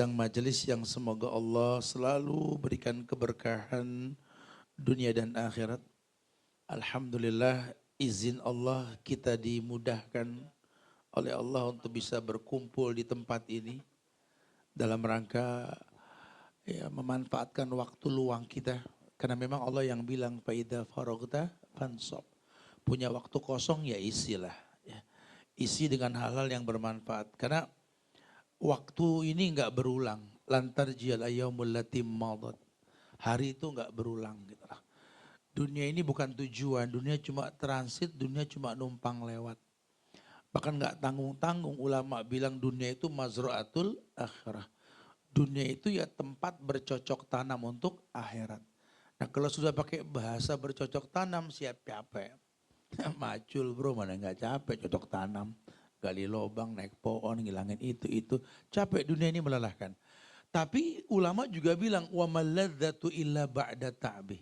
Yang majelis yang semoga Allah selalu berikan keberkahan dunia dan akhirat. Alhamdulillah izin Allah kita dimudahkan oleh Allah untuk bisa berkumpul di tempat ini dalam rangka memanfaatkan waktu luang kita. Karena memang Allah yang bilang faida faragta fansab. Punya waktu kosong ya isilah. Ya. Isi dengan hal-hal yang bermanfaat. Karena waktu ini enggak berulang. Lantar jiyal ayyamul latim madat. Hari itu enggak berulang gitu lah. Dunia ini bukan tujuan, dunia cuma transit, dunia cuma numpang lewat. Bahkan enggak tanggung-tanggung ulama bilang dunia itu mazra'atul akhirah. Dunia itu ya tempat bercocok tanam untuk akhirat. Nah kalau sudah pakai bahasa bercocok tanam siap capek. Macul bro, mana enggak capek cocok tanam. Gali lobang, naik pohon, ngilangin itu. Capek dunia ini melelahkan. Tapi ulama juga bilang, wa maladzatu illa ba'da ta'bi.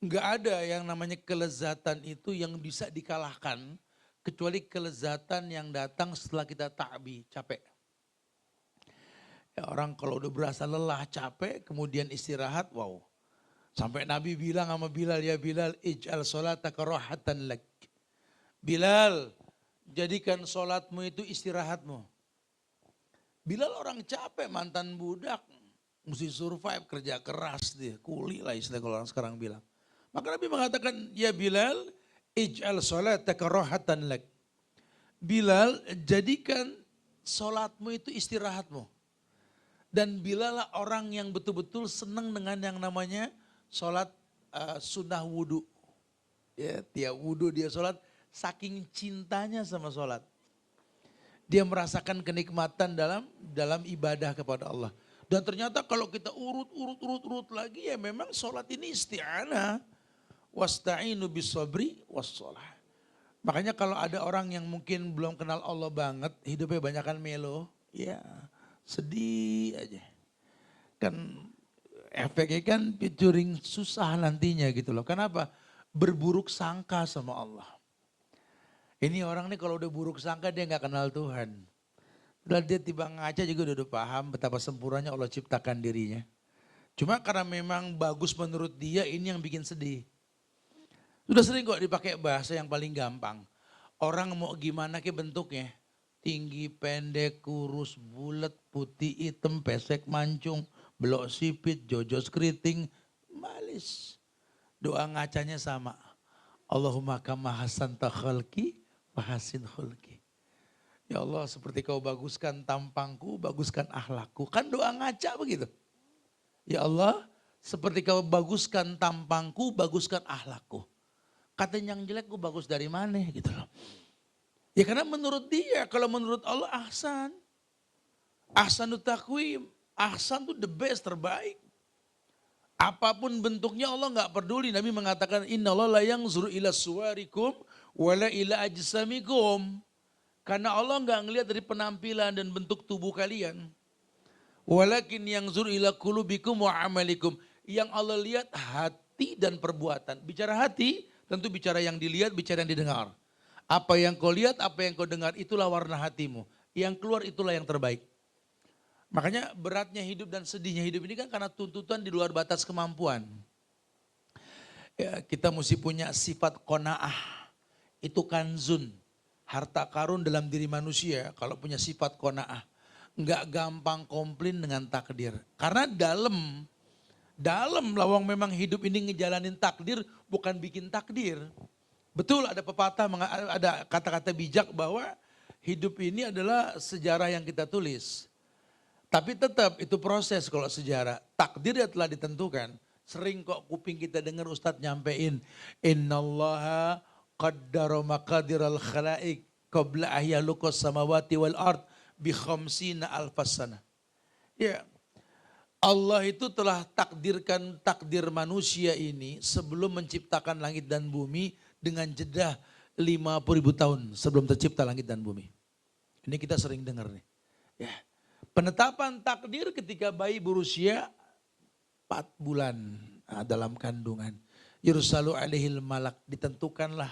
Enggak ada yang namanya kelezatan itu yang bisa dikalahkan. Kecuali kelezatan yang datang setelah kita ta'bi, capek. Ya, orang kalau udah berasa lelah, capek, kemudian istirahat, wow. Sampai Nabi bilang sama Bilal, ya Bilal, ij'al sholataka rohatan lak. Bilal, jadikan sholatmu itu istirahatmu. Bilal orang capek, mantan budak, mesti survive, kerja keras dia, kuli lah istilah kalau orang sekarang bilang. Maka Nabi mengatakan, ya Bilal, ij'al sholataka rohatan lak. Bilal, jadikan sholatmu itu istirahatmu. Dan Bilal lah orang yang betul-betul senang dengan yang namanya sholat sunnah wudhu. Ya, tiap wudhu dia sholat, saking cintanya sama sholat. Dia merasakan kenikmatan dalam ibadah kepada Allah. Dan ternyata kalau kita urut lagi ya memang sholat ini isti'anah. Wasta'inu bisabri wassholah. Makanya kalau ada orang yang mungkin belum kenal Allah banget, hidupnya banyakan melo, ya sedih aja. Kan efeknya kan featuring susah nantinya gitu loh. Kenapa? Berburuk sangka sama Allah. Ini orang nih kalau udah buruk sangka dia gak kenal Tuhan. Padahal dia tiba ngaca juga udah paham betapa sempurnanya Allah ciptakan dirinya. Cuma karena memang bagus menurut dia ini yang bikin sedih. Sudah sering kok dipakai bahasa yang paling gampang. Orang mau gimana ke bentuknya. Tinggi, pendek, kurus, bulat, putih, hitam, pesek, mancung, belok sipit, jojos keriting, malis. Doa ngacanya sama. Allahumma kama hasanta khalqi wa hasin khulqi. Ya Allah seperti kau baguskan tampangku, baguskan akhlakku. Kan doa ngaca begitu. Ya Allah seperti kau baguskan tampangku, baguskan akhlakku. Katanya yang jelek gue bagus dari mana gitu loh. Ya karena menurut dia, kalau menurut Allah ahsan. Ahsanut taqwim, ahsan itu the best, terbaik. Apapun bentuknya Allah gak peduli. Nabi mengatakan innallaha la yanzuru ila suwarikum wala ila ajsamikum. Karena Allah gak ngelihat dari penampilan dan bentuk tubuh kalian. Walakin yanzuru ila qulubikum wa amalikum. Yang Allah lihat hati dan perbuatan. Bicara hati tentu bicara yang dilihat, bicara yang didengar. Apa yang kau lihat, apa yang kau dengar, itulah warna hatimu. Yang keluar itulah yang terbaik. Makanya beratnya hidup dan sedihnya hidup ini kan karena tuntutan di luar batas kemampuan. Ya, kita mesti punya sifat qanaah. Itu kanzun. Harta karun dalam diri manusia kalau punya sifat qanaah. Enggak gampang komplain dengan takdir. Karena dalam lawang memang hidup ini ngejalanin takdir bukan bikin takdir. Betul ada pepatah, ada kata-kata bijak bahwa hidup ini adalah sejarah yang kita tulis. Tapi tetap itu proses kalau sejarah. Takdir ya telah ditentukan. Sering kok kuping kita dengar Ustadz nyampein. Innallaha qaddara maqadiral khalaik qabla ahyalukas samawati wal ard bi khamsina alfasana. Ya, Allah itu telah takdirkan takdir manusia ini sebelum menciptakan langit dan bumi dengan jeda 50.000 tahun sebelum tercipta langit dan bumi. Ini kita sering dengar nih. Ya. Penetapan takdir ketika bayi berusia 4 bulan dalam kandungan. Yursalu alaihil malak, ditentukanlah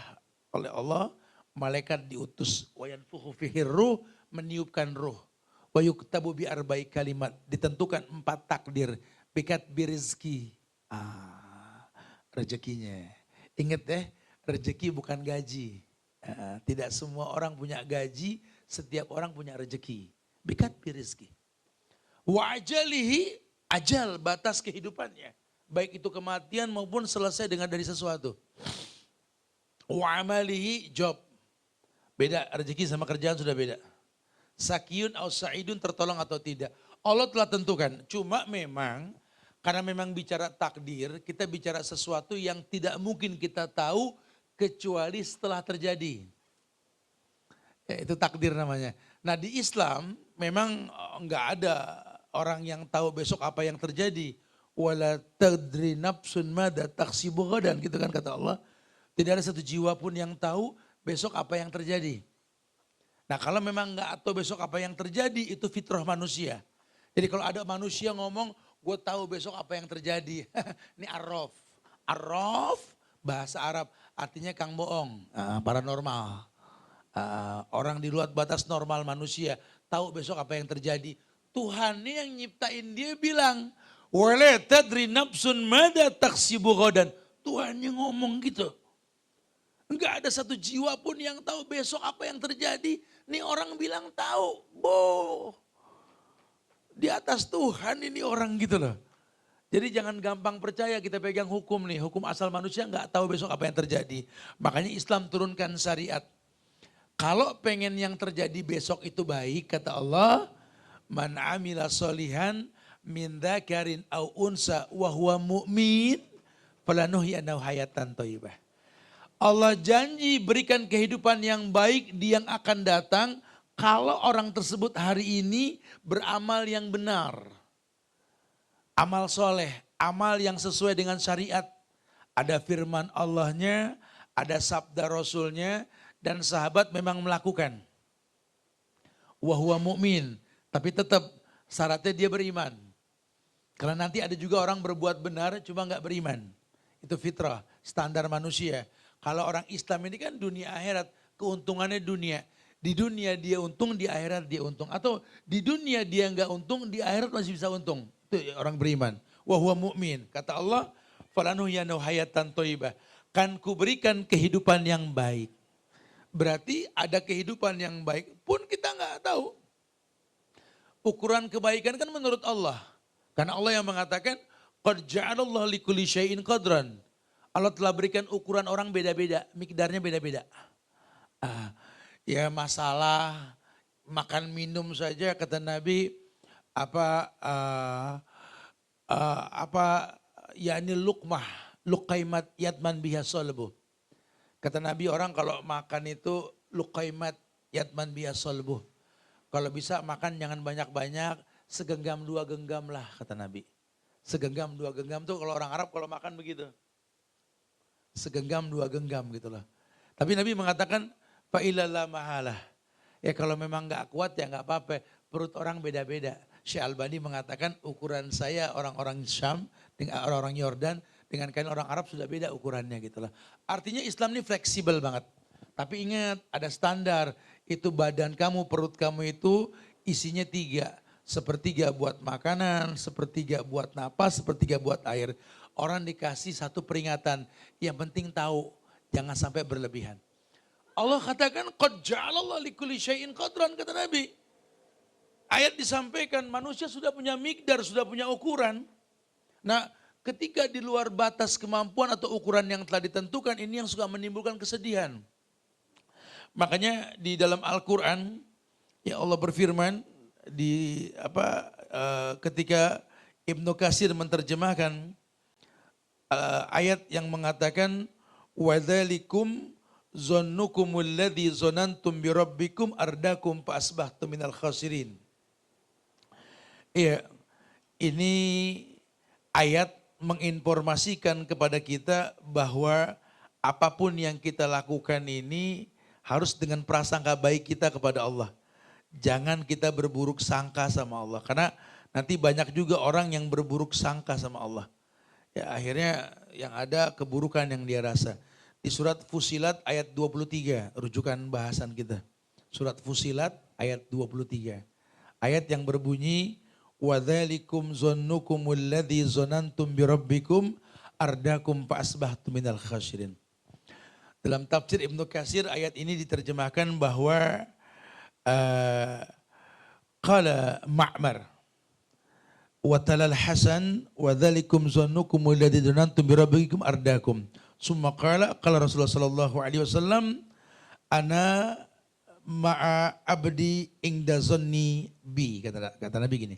oleh Allah, malaikat diutus. Wa yanfukhu fihir ruh, meniupkan ruh. Wa yuktabu bi arba'i kalimat. Ditentukan 4 takdir. Bikat birizki. Rezekinya. Ingat rezeki bukan gaji. Tidak semua orang punya gaji, setiap orang punya rezeki. Bikat birizki. Wa ajalihi, ajal, batas kehidupannya. Baik itu kematian maupun selesai dengan dari sesuatu. Wa amalihi, job. Beda, rezeki sama kerjaan sudah beda. Sakiyun au sa'idun, tertolong atau tidak. Allah telah tentukan. Cuma memang, karena memang bicara takdir, kita bicara sesuatu yang tidak mungkin kita tahu kecuali setelah terjadi. Itu takdir namanya. Nah di Islam memang enggak ada orang yang tahu besok apa yang terjadi. Wala tadri nafsun mada taksibu ghadan, gitu kan kata Allah. Tidak ada satu jiwa pun yang tahu besok apa yang terjadi. Nah kalau memang enggak tahu besok apa yang terjadi, itu fitrah manusia. Jadi kalau ada manusia ngomong, gue tahu besok apa yang terjadi. Ini arraf. Arraf bahasa Arab artinya kang bohong, paranormal. Orang di luar batas normal manusia tahu besok apa yang terjadi. Tuhan yang nyiptain dia bilang, wala tadri nafsun mada taksibu ghadan. Tuhan yang ngomong gitu. Enggak ada satu jiwa pun yang tahu besok apa yang terjadi. Nih orang bilang tahu. Di atas Tuhan ini orang gitu loh. Jadi jangan gampang percaya kita pegang hukum nih. Hukum asal manusia enggak tahu besok apa yang terjadi. Makanya Islam turunkan syariat. Kalau pengen yang terjadi besok itu baik, kata Allah, man amila solihan min dzakarin au unsa wa huwa mu'min falanuhyanahu hayatan thayyibah. Allah janji berikan kehidupan yang baik di yang akan datang kalau orang tersebut hari ini beramal yang benar. Amal soleh, amal yang sesuai dengan syariat. Ada firman Allahnya, ada sabda Rasulnya, dan sahabat memang melakukan. Wahuwa mu'min, tapi tetap syaratnya dia beriman. Karena nanti ada juga orang berbuat benar cuma gak beriman. Itu fitrah, standar manusia. Kalau orang Islam ini kan dunia akhirat, keuntungannya dunia. Di dunia dia untung, di akhirat dia untung. Atau di dunia dia gak untung, di akhirat masih bisa untung. Itu orang beriman. Wahuwa mu'min, kata Allah, falanuhyanahu hayatan thayyibah. Kan kuberikan kehidupan yang baik. Berarti ada kehidupan yang baik pun kita nggak tahu. Ukuran kebaikan kan menurut Allah. Karena Allah yang mengatakan, qad ja'alallahu likulli syai'in qadran. Allah telah berikan ukuran orang beda-beda, mikdarnya beda-beda. Ya masalah makan minum saja kata Nabi yakni luqmah, luqaimat yatman biha salbu. Kata Nabi orang kalau makan itu luqaimat yatman biha salbu. Kalau bisa makan jangan banyak-banyak, segenggam 2 genggam lah kata Nabi. Segenggam 2 genggam tuh kalau orang Arab kalau makan begitu. Segenggam 2 genggam gitu loh. Tapi Nabi mengatakan fa'ilala mahalah. Ya kalau memang gak kuat ya gak apa-apa. Perut orang beda-beda. Syekh Albani mengatakan ukuran saya orang-orang Syam dengan orang-orang Yordan dengan kalian orang Arab sudah beda ukurannya gitu loh. Artinya Islam ini fleksibel banget. Tapi ingat ada standar. Itu badan kamu, perut kamu itu isinya 3. Sepertiga buat makanan, sepertiga buat napas, sepertiga buat air. Orang dikasih satu peringatan, yang penting tahu, jangan sampai berlebihan. Allah katakan, qad ja'alallahu likulli syai'in qadran, kata Nabi. Ayat disampaikan, manusia sudah punya mikdar, sudah punya ukuran. Nah, ketika di luar batas kemampuan atau ukuran yang telah ditentukan, ini yang suka menimbulkan kesedihan. Makanya di dalam Al-Quran, ya Allah berfirman, ketika Ibnu Katsir menerjemahkan ayat yang mengatakan wadzalikum zannukumul ladzi zanantum bi rabbikum ardakum fa asbahtum minal khasirin. Iya, ini ayat menginformasikan kepada kita bahwa apapun yang kita lakukan ini harus dengan prasangka baik kita kepada Allah. Jangan kita berburuk sangka sama Allah. Karena nanti banyak juga orang yang berburuk sangka sama Allah. Ya akhirnya yang ada keburukan yang dia rasa. Di surat Fusilat ayat 23, rujukan bahasan kita. Surat Fusilat ayat 23. Ayat yang berbunyi, وَذَلِكُمْ ظَنُّكُمُ الَّذِي ظَنَنْتُمْ بِرَبِّكُمْ أَرْدَاكُمْ فَأَصْبَحْتُمْ مِنَ الْخَاسِرِينَ. Dalam tafsir Ibnu Katsir ayat ini diterjemahkan bahwa qala Ma'mar wa talal Hasan wa dzalikum zannukum alladzi dzanantum bi rabbikum ardakum. Summa qala Rasulullah sallallahu alaihi wasallam ana ma'a abdi ingda zanni bi, kata Nabi gini.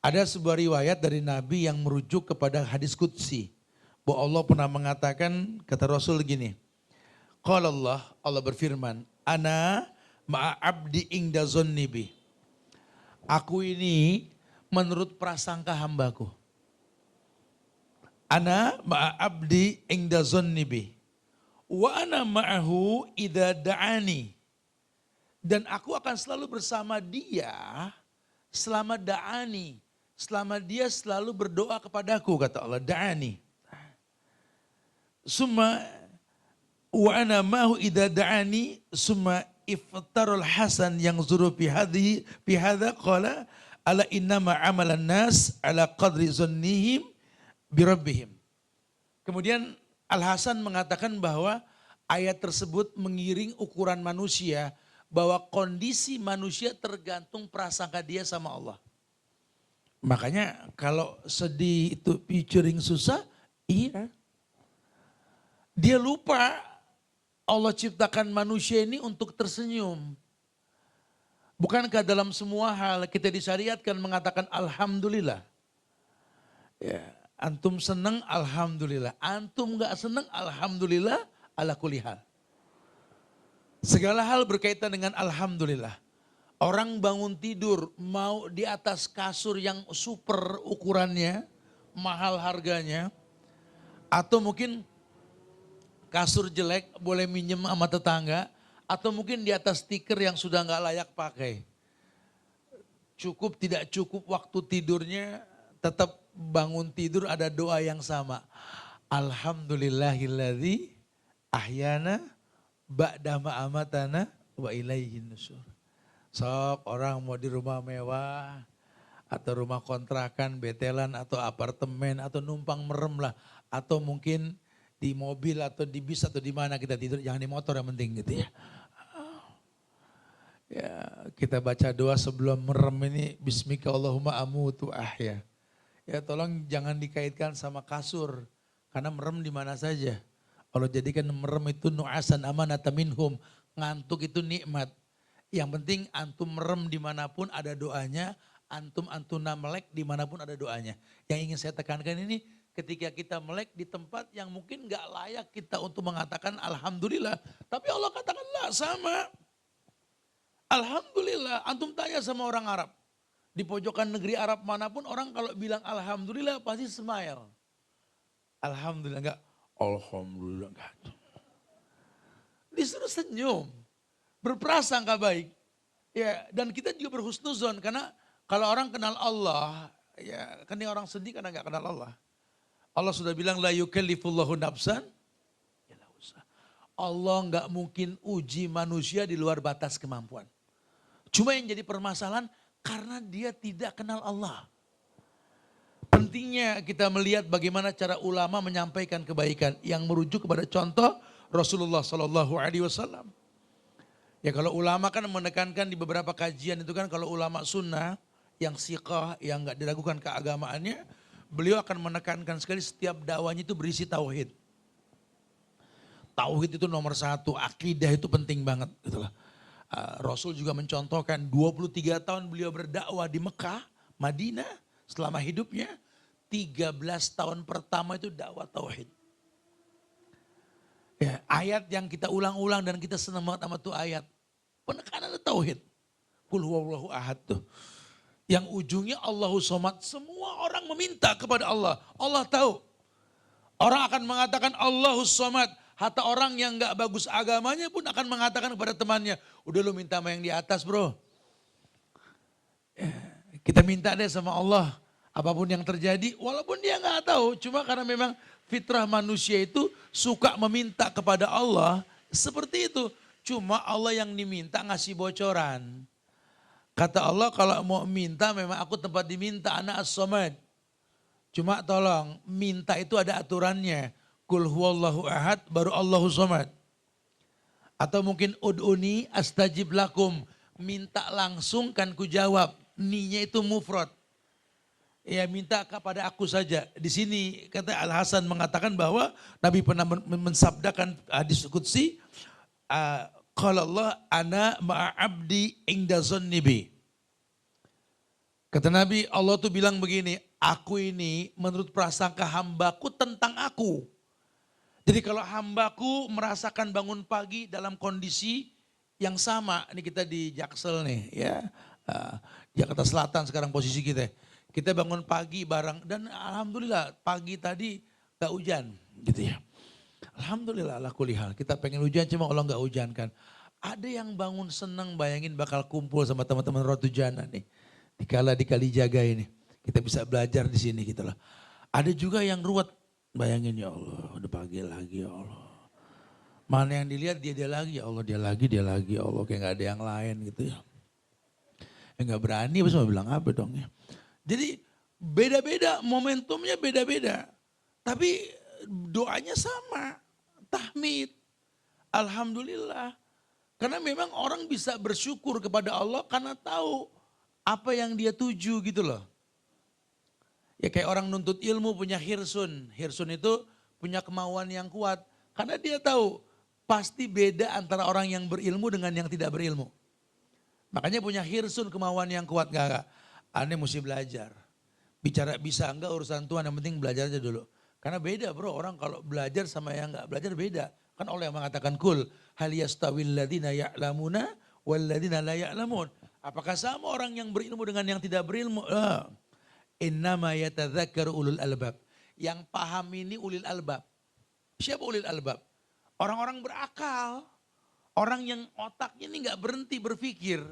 Ada sebuah riwayat dari Nabi yang merujuk kepada hadis qudsi bahwa Allah pernah mengatakan, kata Rasul gini, qala Allah berfirman, ana ma'a abdi ingda zanni bi. Aku ini menurut prasangka hambaku. Ana ma'a abdi ingda zanni bi. Wa ana ma'ahu idza da'ani. Dan aku akan selalu bersama dia selama da'ani. Selama dia selalu berdoa kepadaku, kata Allah, da'ani. Summa wa ana ma'ahu idza da'ani summa iftarul Hasan yang zuru fi hadha qala ala innama amalan nas ala qadri zannihim bi rabbihim. Kemudian Al Hasan mengatakan bahwa ayat tersebut mengiring ukuran manusia, bahwa kondisi manusia tergantung prasangka dia sama Allah. Makanya kalau sedih itu featuring susah, iya. Dia lupa Allah ciptakan manusia ini untuk tersenyum. Bukankah dalam semua hal kita disyariatkan mengatakan alhamdulillah? Ya, antum senang alhamdulillah, antum enggak senang alhamdulillah ala kulli hal. Segala hal berkaitan dengan alhamdulillah. Orang bangun tidur mau di atas kasur yang super ukurannya, mahal harganya, atau mungkin kasur jelek boleh minjem sama tetangga, atau mungkin di atas stiker yang sudah nggak layak pakai. Cukup tidak cukup waktu tidurnya, tetap bangun tidur ada doa yang sama. Alhamdulillahilladzi ahyana ba'da ma amatana wa ilaihin nusyur. Sok orang mau di rumah mewah, atau rumah kontrakan, betelan, atau apartemen, atau numpang merem lah, atau mungkin di mobil atau di bis atau di mana kita tidur, jangan di motor yang penting gitu ya. Ya, kita baca doa sebelum merem ini, bismika Allahumma amutu ahya. Ya tolong jangan dikaitkan sama kasur, karena merem di mana saja. Allah jadikan merem itu nu'asan amanata minhum, ngantuk itu nikmat. Yang penting antum merem dimanapun ada doanya, antuna melek dimanapun ada doanya. Yang ingin saya tekankan ini, ketika kita melek di tempat yang mungkin gak layak kita untuk mengatakan alhamdulillah. Tapi Allah katakan lah sama. Alhamdulillah, antum tanya sama orang Arab. Di pojokan negeri Arab manapun orang kalau bilang alhamdulillah pasti smile. Alhamdulillah enggak, alhamdulillah enggak. Disuruh senyum, berprasangka baik. Ya, dan kita juga berhusnuzon karena kalau orang kenal Allah, ya kan orang sedih karena enggak kenal Allah. Allah sudah bilang la yukallifullahu nafsan. Allah enggak mungkin uji manusia di luar batas kemampuan. Cuma yang jadi permasalahan karena dia tidak kenal Allah. Pentingnya kita melihat bagaimana cara ulama menyampaikan kebaikan yang merujuk kepada contoh Rasulullah Sallallahu Alaihi Wasallam. Ya kalau ulama kan menekankan di beberapa kajian itu kan kalau ulama sunnah yang siqah, yang enggak diragukan keagamaannya, beliau akan menekankan sekali setiap dakwahnya itu berisi tauhid. Tauhid itu nomor satu, akidah itu penting banget gitu loh. Rasul juga mencontohkan 23 tahun beliau berdakwah di Mekah, Madinah selama hidupnya. 13 tahun pertama itu dakwah tauhid. Ya, ayat yang kita ulang-ulang dan kita senang banget sama tuh ayat. Penekanan tauhid. Qul huwallahu ahad tuh. Yang ujungnya Allahu somad. Semua orang meminta kepada Allah. Allah tahu. Orang akan mengatakan Allahu somad. Hatta orang yang gak bagus agamanya pun akan mengatakan kepada temannya, udah lu minta sama yang di atas bro. Kita minta deh sama Allah, apapun yang terjadi, walaupun dia gak tahu. Cuma karena memang fitrah manusia itu suka meminta kepada Allah, seperti itu. Cuma Allah yang diminta ngasih bocoran. Kata Allah kalau mau minta memang aku tempat diminta, ana as-samad. Cuma tolong, minta itu ada aturannya. Kul huwallahu ahad baru Allahu samad. Atau mungkin ud'uni astajib lakum. Minta langsung kan ku jawab. Ni-nya itu mufrad. Ya minta kepada aku saja. Di sini kata Al-Hasan mengatakan bahwa Nabi pernah mensabdakan hadis qudsi, qala Allah ana ma'abdi inda zannibi. Kata Nabi, Allah tuh bilang begini, aku ini menurut prasangka hambaku tentang aku. Jadi kalau hambaku merasakan bangun pagi dalam kondisi yang sama, ini kita di Jaksel nih ya, Jakarta Selatan sekarang posisi kita. Kita bangun pagi bareng dan alhamdulillah pagi tadi gak hujan gitu ya. Alhamdulillah ala kulli hal. Kita pengen hujan cuma Allah gak hujan kan. Ada yang bangun senang bayangin bakal kumpul sama teman-teman Rotujana nih. Dikala di Kalijaga ini. Kita bisa belajar di sini gitu loh. Ada juga yang ruwet. Bayangin ya Allah udah pagi lagi ya Allah. Mana yang dilihat dia lagi ya Allah, dia lagi ya Allah. Kayak gak ada yang lain gitu ya. Gak berani apa bilang apa dong ya. Jadi beda-beda, momentumnya beda-beda. Tapi doanya sama, tahmid, alhamdulillah. Karena memang orang bisa bersyukur kepada Allah karena tahu apa yang dia tuju gitu loh. Ya kayak orang nuntut ilmu punya hirsun. Hirsun itu punya kemauan yang kuat. Karena dia tahu pasti beda antara orang yang berilmu dengan yang tidak berilmu. Makanya punya hirsun kemauan yang kuat. Enggak. Aneh mesti belajar. Bicara bisa enggak urusan Tuhan, yang penting belajar aja dulu. Karena beda bro, orang kalau belajar sama yang enggak belajar beda. Kan Allah yang mengatakan kul hal yastawil ladina ya'lamuna wal ladina la ya'lamun. Apakah sama orang yang berilmu dengan yang tidak berilmu? Innama yatadzakkaru ulul albab. Yang paham ini ulil albab. Siapa ulil albab? Orang-orang berakal. Orang yang otaknya ini enggak berhenti berpikir.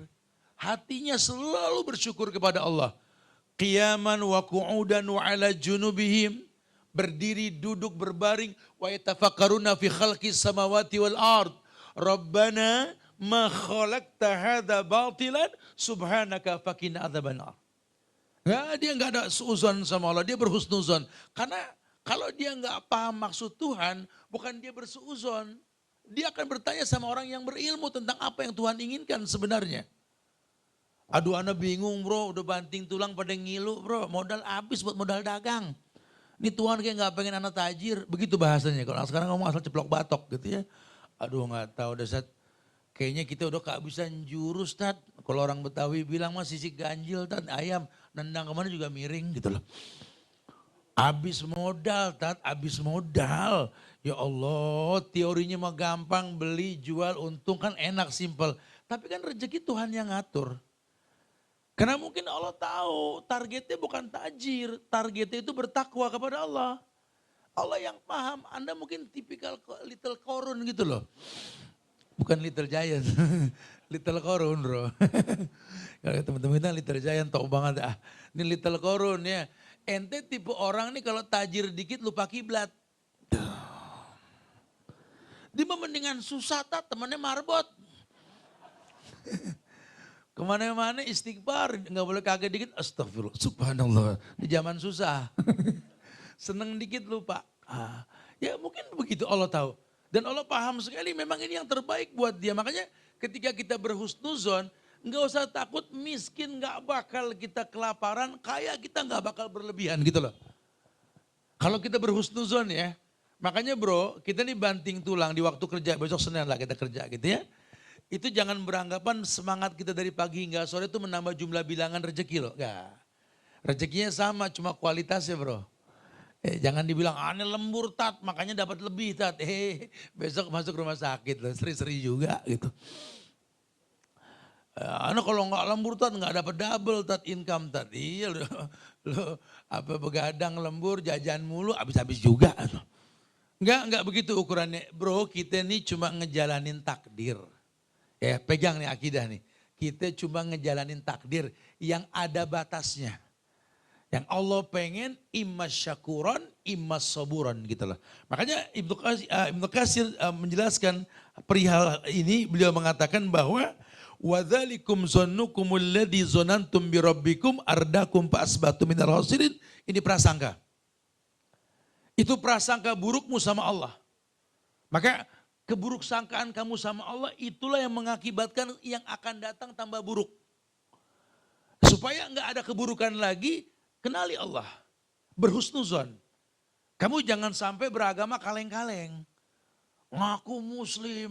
Hatinya selalu bersyukur kepada Allah. Qiyaman wa qu'udan wa ala junubihim. Berdiri, duduk, berbaring. Wa yatafakkaruna fi khalqis samawati wal ard. Rabbana ma khalaqta hadha batilan subhanaka faqina adzabannar. Ya, dia nggak ada suuzon sama Allah, dia berhusnuzon. Karena kalau dia nggak paham maksud Tuhan, bukan dia bersuuzon. Dia akan bertanya sama orang yang berilmu tentang apa yang Tuhan inginkan sebenarnya. Aduh anak bingung bro, udah banting tulang pada ngilu bro, modal habis buat modal dagang. Ini Tuhan kayak nggak pengen anak tajir, begitu bahasanya. Kalau sekarang ngomong asal ceplok batok gitu ya. Aduh nggak tahu dasar. Kayaknya kita udah kehabisan jurus tat. Kalau orang Betawi bilang mah sisik ganjil tat, ayam nendang kemana juga miring gitu loh. Habis modal tat, habis modal. Ya Allah teorinya mah gampang, beli, jual, untung kan enak, simpel. Tapi kan rezeki Tuhan yang ngatur. Karena mungkin Allah tahu targetnya bukan tajir, targetnya itu bertakwa kepada Allah. Allah yang paham, Anda mungkin tipikal little korun gitu loh. Bukan little giant, little korun bro. Kalau teman-teman kita little giant tau banget. Ini little korun ya. Ente tipe orang nih kalau tajir dikit lupa kiblat. Dia mendingan susah tak temannya marbot. Kemana-mana istighfar, nggak boleh kaget dikit, astagfirullah, subhanallah. Di zaman susah, seneng dikit lupa. Ya mungkin begitu Allah tahu. Dan Allah paham sekali memang ini yang terbaik buat dia. Makanya ketika kita berhusnuzon, nggak usah takut miskin, nggak bakal kita kelaparan, kaya kita nggak bakal berlebihan gitu loh. Kalau kita berhusnuzon ya, makanya bro, kita nih banting tulang di waktu kerja, besok Senin lah kita kerja gitu ya. Itu jangan beranggapan semangat kita dari pagi hingga sore itu menambah jumlah bilangan rezeki loh. Enggak. Rezekinya sama, cuma kualitasnya bro. Jangan dibilang aneh lembur tat, makanya dapat lebih tat. Besok masuk rumah sakit loh, seri-seri juga gitu. Anak kalau nggak lembur tat, nggak dapat double tat income tat. Iya lo apa begadang lembur, jajan mulu, habis-habis juga. Enggak begitu ukurannya. Bro, kita ini cuma ngejalanin takdir. Ya pegang nih akidah nih. Kita cuma ngejalanin takdir yang ada batasnya. Yang Allah pengen immas syakuran, immas saburan gitu loh. Makanya Ibnu Katsir menjelaskan perihal ini, beliau mengatakan bahwa Wa dzalikum zannukumul ladzi zanantum bi rabbikum ardakum fa asbatu minal khasirin. Ini prasangka. Itu prasangka burukmu sama Allah. Maka keburuk sangkaan kamu sama Allah itulah yang mengakibatkan yang akan datang tambah buruk. Supaya enggak ada keburukan lagi, kenali Allah. Berhusnuzon. Kamu jangan sampai beragama kaleng-kaleng. Ngaku muslim,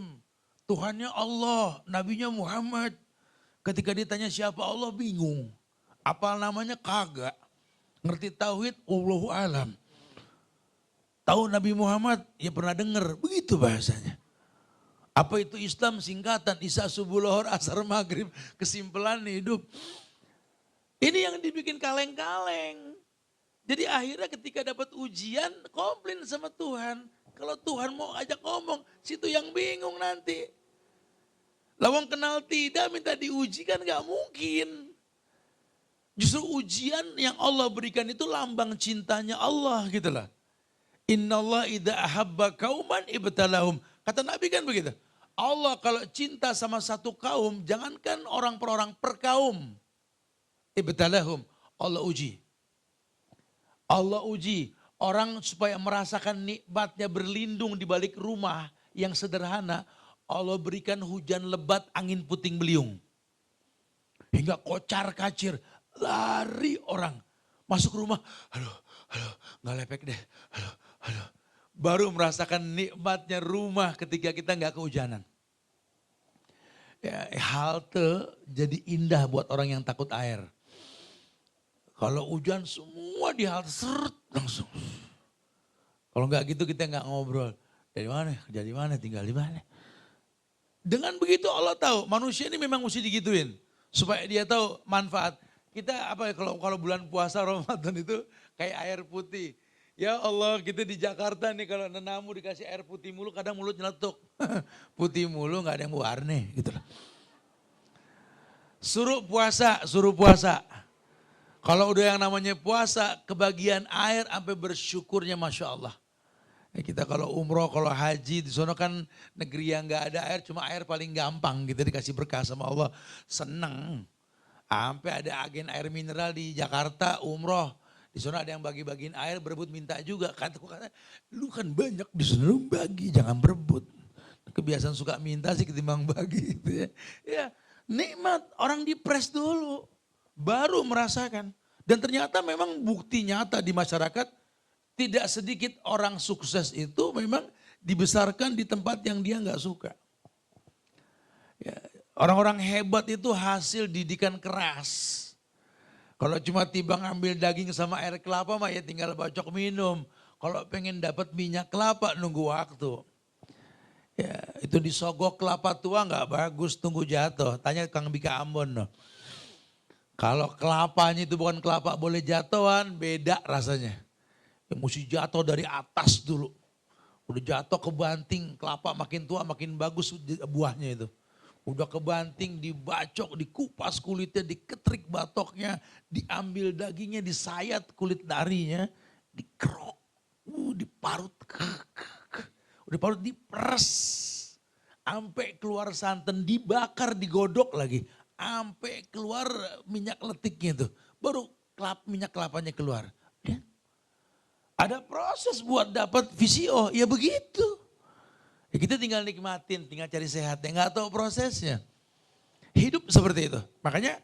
Tuhannya Allah, nabinya Muhammad. Ketika ditanya siapa Allah bingung. Apa namanya kagak. Ngerti tauhid, Allahu alam. Tahu Nabi Muhammad, ya pernah dengar, begitu bahasanya. Apa itu Islam singkatan, Isya subuh lohor asar maghrib, kesimpulan hidup. Ini yang dibikin kaleng-kaleng. Jadi akhirnya ketika dapat ujian, komplain sama Tuhan. Kalau Tuhan mau ajak ngomong, situ yang bingung nanti. Lawang kenal tidak minta diuji kan gak mungkin. Justru ujian yang Allah berikan itu lambang cintanya Allah gitu lah. Innallah idza ahabba kauman ibtalahum. Kata Nabi kan begitu. Allah kalau cinta sama satu kaum, jangankan orang per orang, per kaum. Ibtalahum, Allah uji. Allah uji. Orang supaya merasakan nikmatnya berlindung di balik rumah yang sederhana. Allah berikan hujan lebat, angin puting beliung. Hingga kocar kacir, lari orang. Masuk rumah, aduh, gak lepek deh, aduh. Baru merasakan nikmatnya rumah ketika kita gak kehujanan. Ya, halte jadi indah buat orang yang takut air. Kalau hujan semua di halte seret langsung. Kalau nggak gitu kita nggak ngobrol. Dari mana, kerja di mana, tinggal di mana. Dengan begitu Allah tahu manusia ini memang mesti digituin. Supaya dia tahu manfaat. Kita apa ya kalau bulan puasa Ramadan itu kayak air putih. Ya Allah kita di Jakarta nih kalau nenamu dikasih air putih mulu kadang mulut nyeletuk. Putih mulu nggak ada yang warna gitu loh. Suruh puasa. Kalau udah yang namanya puasa, kebagian air sampai bersyukurnya Masya Allah. Ya kita kalau umroh, kalau haji, di sana kan negeri yang gak ada air, cuma air paling gampang gitu dikasih berkah sama Allah. Seneng. Sampai ada agen air mineral di Jakarta, umroh. Di sana ada yang bagi-bagiin air, berebut minta juga. Kata, lu kan banyak di sana, lu bagi, jangan berebut. Kebiasaan suka minta sih ketimbang bagi gitu ya. Ya nikmat, orang dipres dulu. Baru merasakan. Dan ternyata memang bukti nyata di masyarakat, tidak sedikit orang sukses itu memang dibesarkan di tempat yang dia nggak suka. Ya, orang-orang hebat itu hasil didikan keras. Kalau cuma tiba ngambil daging sama air kelapa mah ya tinggal bacok minum. Kalau pengen dapat minyak kelapa nunggu waktu. Ya, itu disogok kelapa tua nggak bagus, tunggu jatuh. Tanya Kang Bika Ambon. No. Kalau kelapanya itu bukan kelapa boleh jatuhan, beda rasanya. Ya, mesti jatuh dari atas dulu. Udah jatuh kebanting, kelapa makin tua makin bagus buahnya itu. Udah kebanting, dibacok, dikupas kulitnya, diketrik batoknya, diambil dagingnya, disayat kulit darinya, dikerok, diparut, udah parut diperes. Sampai keluar santan, dibakar, digodok lagi. Sampai keluar minyak letiknya tuh. Baru minyak kelapanya keluar. Ya. Ada proses buat dapat VCO, ya begitu. Ya kita tinggal nikmatin, tinggal cari sehat. Ya gak tahu prosesnya. Hidup seperti itu. Makanya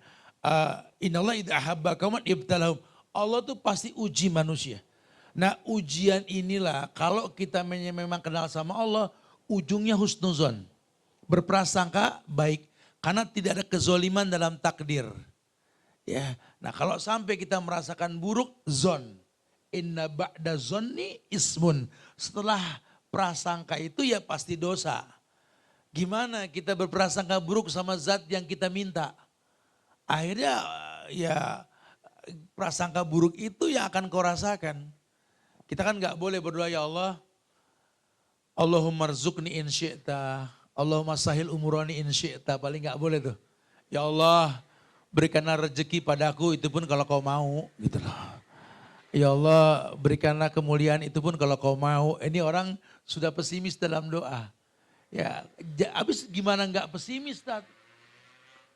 innallah idza ahabba qauman ibtalahum. Allah tuh pasti uji manusia. Nah ujian inilah kalau kita memang kenal sama Allah, ujungnya husnuzon. Berprasangka baik. Karena tidak ada kezoliman dalam takdir. Ya, nah kalau sampai kita merasakan buruk, zon. Inna ba'da zonni ismun. Setelah prasangka itu ya pasti dosa. Gimana kita berprasangka buruk sama zat yang kita minta? Akhirnya ya prasangka buruk itu yang akan kau rasakan. Kita kan gak boleh berdoa ya Allah. Allahumma rzuqni in syi'ta. Allahumma sahil umurani in syi'ta. Paling gak boleh tuh. Ya Allah berikanlah rezeki padaku itu pun kalau kau mau. Gitu loh. Ya Allah berikanlah kemuliaan itu pun kalau kau mau. Ini orang sudah pesimis dalam doa. Ya habis gimana gak pesimis Tad?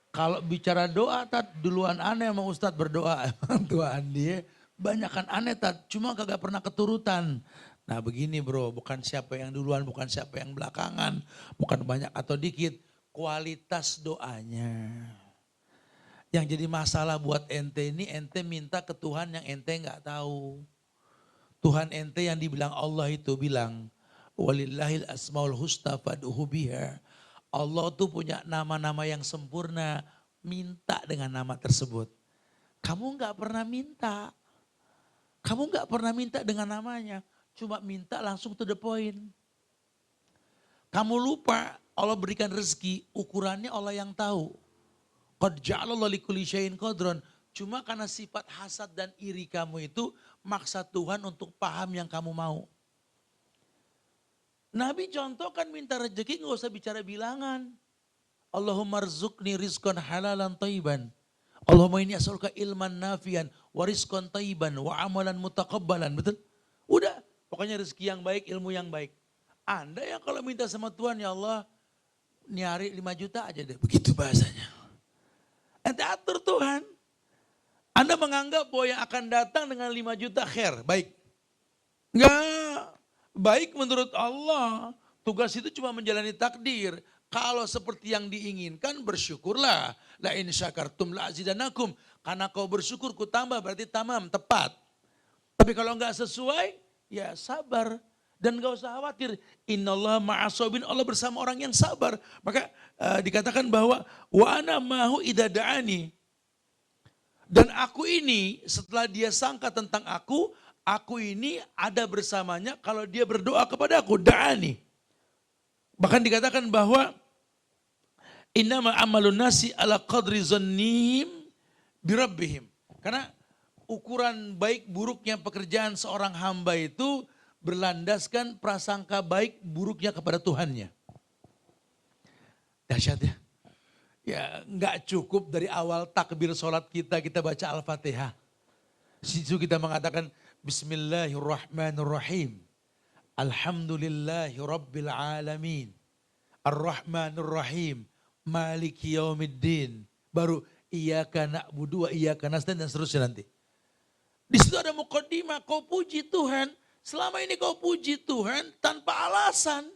Kalau bicara doa, Tat, duluan aneh sama Ustadz berdoa. Emang tuaan dia, banyakan aneh, Tat, cuma kagak pernah keturutan. Nah begini bro, bukan siapa yang duluan, bukan siapa yang belakangan, bukan banyak atau dikit, kualitas doanya. Yang jadi masalah buat ente ini, ente minta ke Tuhan yang ente nggak tahu. Tuhan ente yang dibilang Allah itu bilang, walillahil asmaul husna fad'uhu biha. Allah tuh punya nama-nama yang sempurna, minta dengan nama tersebut. Kamu nggak pernah minta, kamu nggak pernah minta dengan namanya, cuma minta langsung to the point. Kamu lupa Allah berikan rezeki, ukurannya Allah yang tahu. Qad ja'alallahu likulli syai'in qadran. Cuma karena sifat hasad dan iri kamu itu maksa Tuhan untuk paham yang kamu mau. Nabi contoh kan minta rezeki nggak usah bicara bilangan. Allahumma rzuqni rizqan halalan thayyiban. Allahumma inni as'aluka ilman nafian wa rizqan thayyiban wa amalan mutaqabbalan. Betul? Udah, pokoknya rezeki yang baik, ilmu yang baik. Anda yang kalau minta sama Tuhan, ya Allah, nyari 5 juta aja deh. Begitu bahasanya. Ente atur Tuhan. Anda menganggap bahwa yang akan datang dengan 5 juta khair, baik. Enggak, baik menurut Allah. Tugas itu cuma menjalani takdir. Kalau seperti yang diinginkan bersyukurlah. La in syakartum la azidanakum. Karena kau bersyukur ku tambah berarti tamam, tepat. Tapi kalau enggak sesuai, ya sabar. Dan gak usah khawatir, innallaha ma'asobin, Allah bersama orang yang sabar. Maka dikatakan bahwa wa ana mahu idza da'ani. Dan aku ini setelah dia sangka tentang aku ini ada bersamanya kalau dia berdoa kepada aku, da'ani. Bahkan dikatakan bahwa innama amalun nasi ala qadri zannihim birabbihim. Karena ukuran baik buruknya pekerjaan seorang hamba itu berlandaskan prasangka baik buruknya kepada Tuhannya. Dahsyat ya. Ya nggak cukup dari awal takbir sholat kita baca Al-Fatihah. Situ kita mengatakan Bismillahirrahmanirrahim. Alhamdulillahi Rabbil Alamin. Ar-Rahmanir-Rahim. Maliki Yaumiddin. Baru iyyaka na'budu wa iyyaka nasta'in dan seterusnya nanti. Di situ ada muqaddimah, kau puji Tuhan. Selama ini kau puji Tuhan tanpa alasan.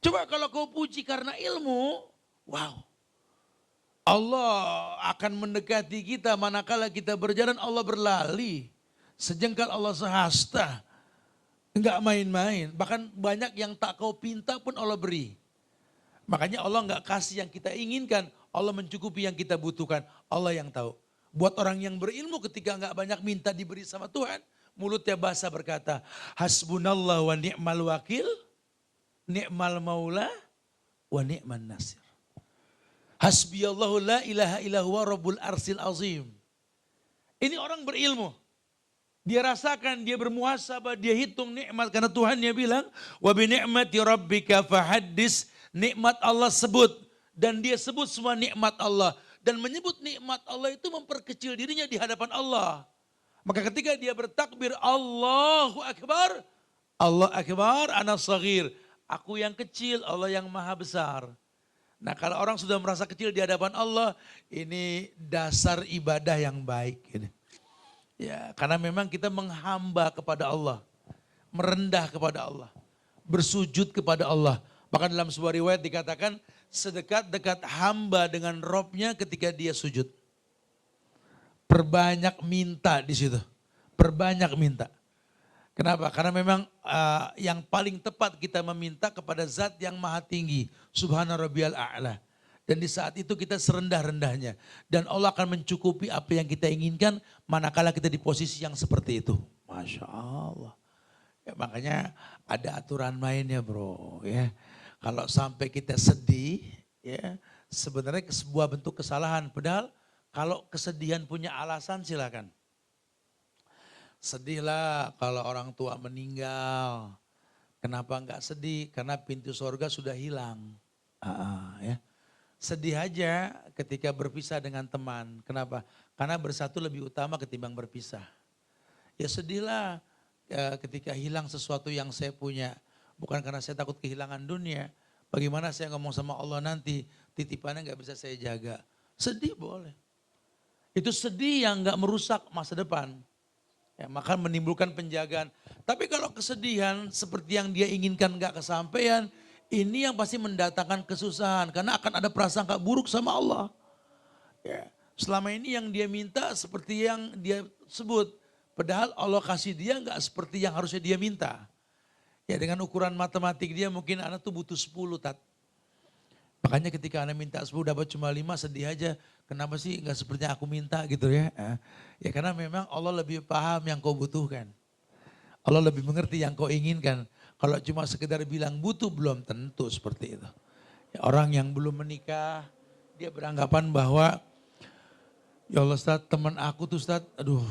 Coba kalau kau puji karena ilmu, wow. Allah akan mendekati kita manakala kita berjalan, Allah berlali. Sejengkal Allah sehasta. Enggak main-main. Bahkan banyak yang tak kau pinta pun Allah beri. Makanya Allah enggak kasih yang kita inginkan. Allah mencukupi yang kita butuhkan. Allah yang tahu. Buat orang yang berilmu ketika enggak banyak minta diberi sama Tuhan. Mulutnya basah berkata, hasbunallah wa ni'mal wakil, ni'mal maula, wa ni'man nasir. Hasbiyallahu la ilaha illahu rabbul arsil azim. Ini orang berilmu. Dia rasakan, dia bermuhasabah, dia hitung nikmat. Karena Tuhannya bilang, wa bi ni'mati rabbika fahaddis, nikmat Allah sebut. Dan dia sebut semua nikmat Allah. Dan menyebut nikmat Allah itu memperkecil dirinya di hadapan Allah. Maka ketika dia bertakbir Allahu Akbar, Allah Akbar, ana saghir. Aku yang kecil, Allah yang maha besar. Nah kalau orang sudah merasa kecil di hadapan Allah, ini dasar ibadah yang baik. Ya, karena memang kita menghamba kepada Allah, merendah kepada Allah, bersujud kepada Allah. Bahkan dalam sebuah riwayat dikatakan, sedekat-dekat hamba dengan Robnya ketika dia sujud. Perbanyak minta di situ. Perbanyak minta. Kenapa? Karena memang yang paling tepat kita meminta kepada zat yang maha tinggi. Subhana rabbiyal a'la. Dan di saat itu kita serendah-rendahnya. Dan Allah akan mencukupi apa yang kita inginkan manakala kita di posisi yang seperti itu. Masya Allah. Ya, makanya ada aturan mainnya bro. Ya. Kalau sampai kita sedih, ya sebenarnya sebuah bentuk kesalahan. Padahal kalau kesedihan punya alasan silakan. Sedihlah kalau orang tua meninggal. Kenapa enggak sedih? Karena pintu surga sudah hilang. Ya. Sedih aja ketika berpisah dengan teman. Kenapa? Karena bersatu lebih utama ketimbang berpisah. Ya sedihlah ketika hilang sesuatu yang saya punya. Bukan karena saya takut kehilangan dunia. Bagaimana saya ngomong sama Allah nanti, titipannya nggak bisa saya jaga. Sedih boleh. Itu sedih yang nggak merusak masa depan. Ya, maka menimbulkan penjagaan. Tapi kalau kesedihan seperti yang dia inginkan nggak kesampaian, ini yang pasti mendatangkan kesusahan. Karena akan ada prasangka buruk sama Allah. Ya, selama ini yang dia minta seperti yang dia sebut. Padahal Allah kasih dia nggak seperti yang harusnya dia minta. Ya dengan ukuran matematik dia mungkin anak tuh butuh 10 tat. Makanya ketika anak minta 10 dapat cuma 5 sedih aja. Kenapa sih nggak seperti yang aku minta gitu ya. Ya karena memang Allah lebih paham yang kau butuhkan. Allah lebih mengerti yang kau inginkan. Kalau cuma sekedar bilang butuh belum tentu seperti itu. Ya, orang yang belum menikah dia beranggapan bahwa ya Allah Ustaz teman aku tuh Ustaz aduh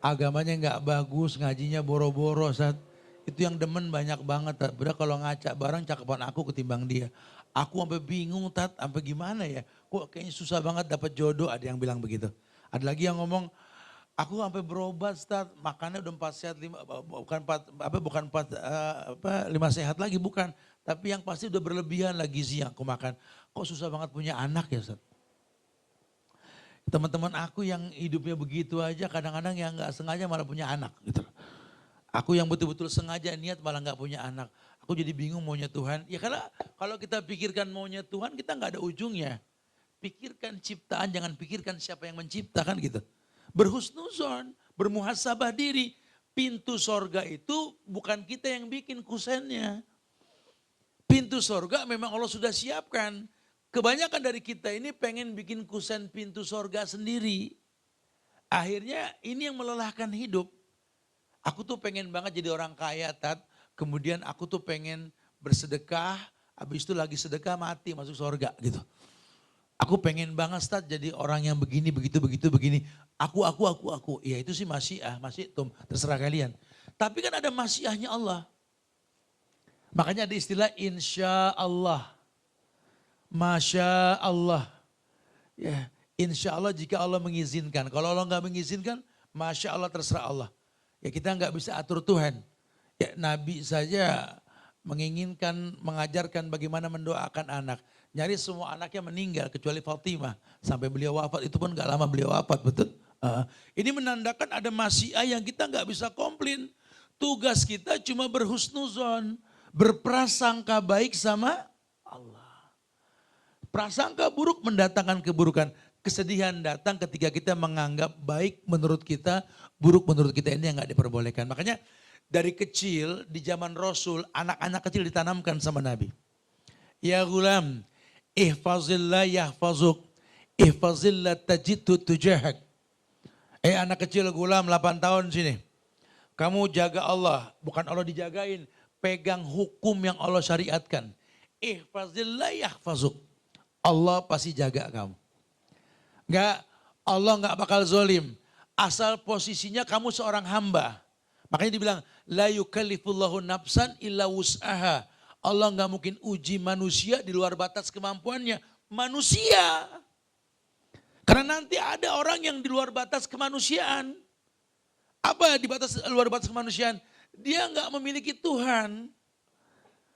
agamanya nggak bagus ngajinya boro-boro Ustaz. Itu yang demen banyak banget. Padahal kalau ngaca bareng cakepan aku ketimbang dia. Aku sampai bingung Tat, sampai gimana ya. Kok kayaknya susah banget dapat jodoh, ada yang bilang begitu. Ada lagi yang ngomong, aku sampai berobat Tat, makannya udah 4 sehat, 5, bukan 5 sehat lagi, bukan. Tapi yang pasti udah berlebihan lagi gizi yang aku makan. Kok susah banget punya anak ya Tat. Teman-teman aku yang hidupnya begitu aja kadang-kadang yang gak sengaja malah punya anak gitu. Aku yang betul-betul sengaja niat malah gak punya anak. Aku jadi bingung maunya Tuhan. Ya karena kalau kita pikirkan maunya Tuhan kita gak ada ujungnya. Pikirkan ciptaan, jangan pikirkan siapa yang menciptakan gitu. Berhusnuzon, bermuhasabah diri. Pintu sorga itu bukan kita yang bikin kusennya. Pintu sorga memang Allah sudah siapkan. Kebanyakan dari kita ini pengen bikin kusen pintu sorga sendiri. Akhirnya ini yang melelahkan hidup. Aku tuh pengen banget jadi orang kaya Tat. Kemudian aku tuh pengen bersedekah, habis itu lagi sedekah mati masuk surga gitu. Aku pengen banget Ustaz jadi orang yang begini, begini. Aku. Ya itu sih masyiah, terserah kalian. Tapi kan ada masyiahnya Allah. Makanya ada istilah insya Allah. Masya Allah. Ya, insya Allah jika Allah mengizinkan. Kalau Allah nggak mengizinkan, Masya Allah terserah Allah. Ya kita nggak bisa atur Tuhan. Ya, Nabi saja mengajarkan bagaimana mendoakan anak. Nyaris semua anaknya meninggal kecuali Fatimah. Sampai beliau wafat, itu pun gak lama beliau wafat, betul? Ini menandakan ada masyiah yang kita gak bisa komplain. Tugas kita cuma berhusnuzon, berprasangka baik sama Allah. Prasangka buruk mendatangkan keburukan. Kesedihan datang ketika kita menganggap baik menurut kita, buruk menurut kita ini yang gak diperbolehkan. Makanya dari kecil di zaman Rasul, anak-anak kecil ditanamkan sama Nabi. Ya gulam, ihfazillah yahfazuk, ihfazillah tajidhu tujahak. Anak kecil gulam 8 tahun sini. Kamu jaga Allah, bukan Allah dijagain. Pegang hukum yang Allah syariatkan. Ihfazillah yahfazuk. Allah pasti jaga kamu. Allah enggak bakal zolim. Asal posisinya kamu seorang hamba. Makanya dibilang, la yukallifullahu nafsan illa wus'aha. Allah nggak mungkin uji manusia di luar batas kemampuannya. Manusia. Karena nanti ada orang yang di luar batas kemanusiaan. Apa di luar batas kemanusiaan? Dia nggak memiliki Tuhan.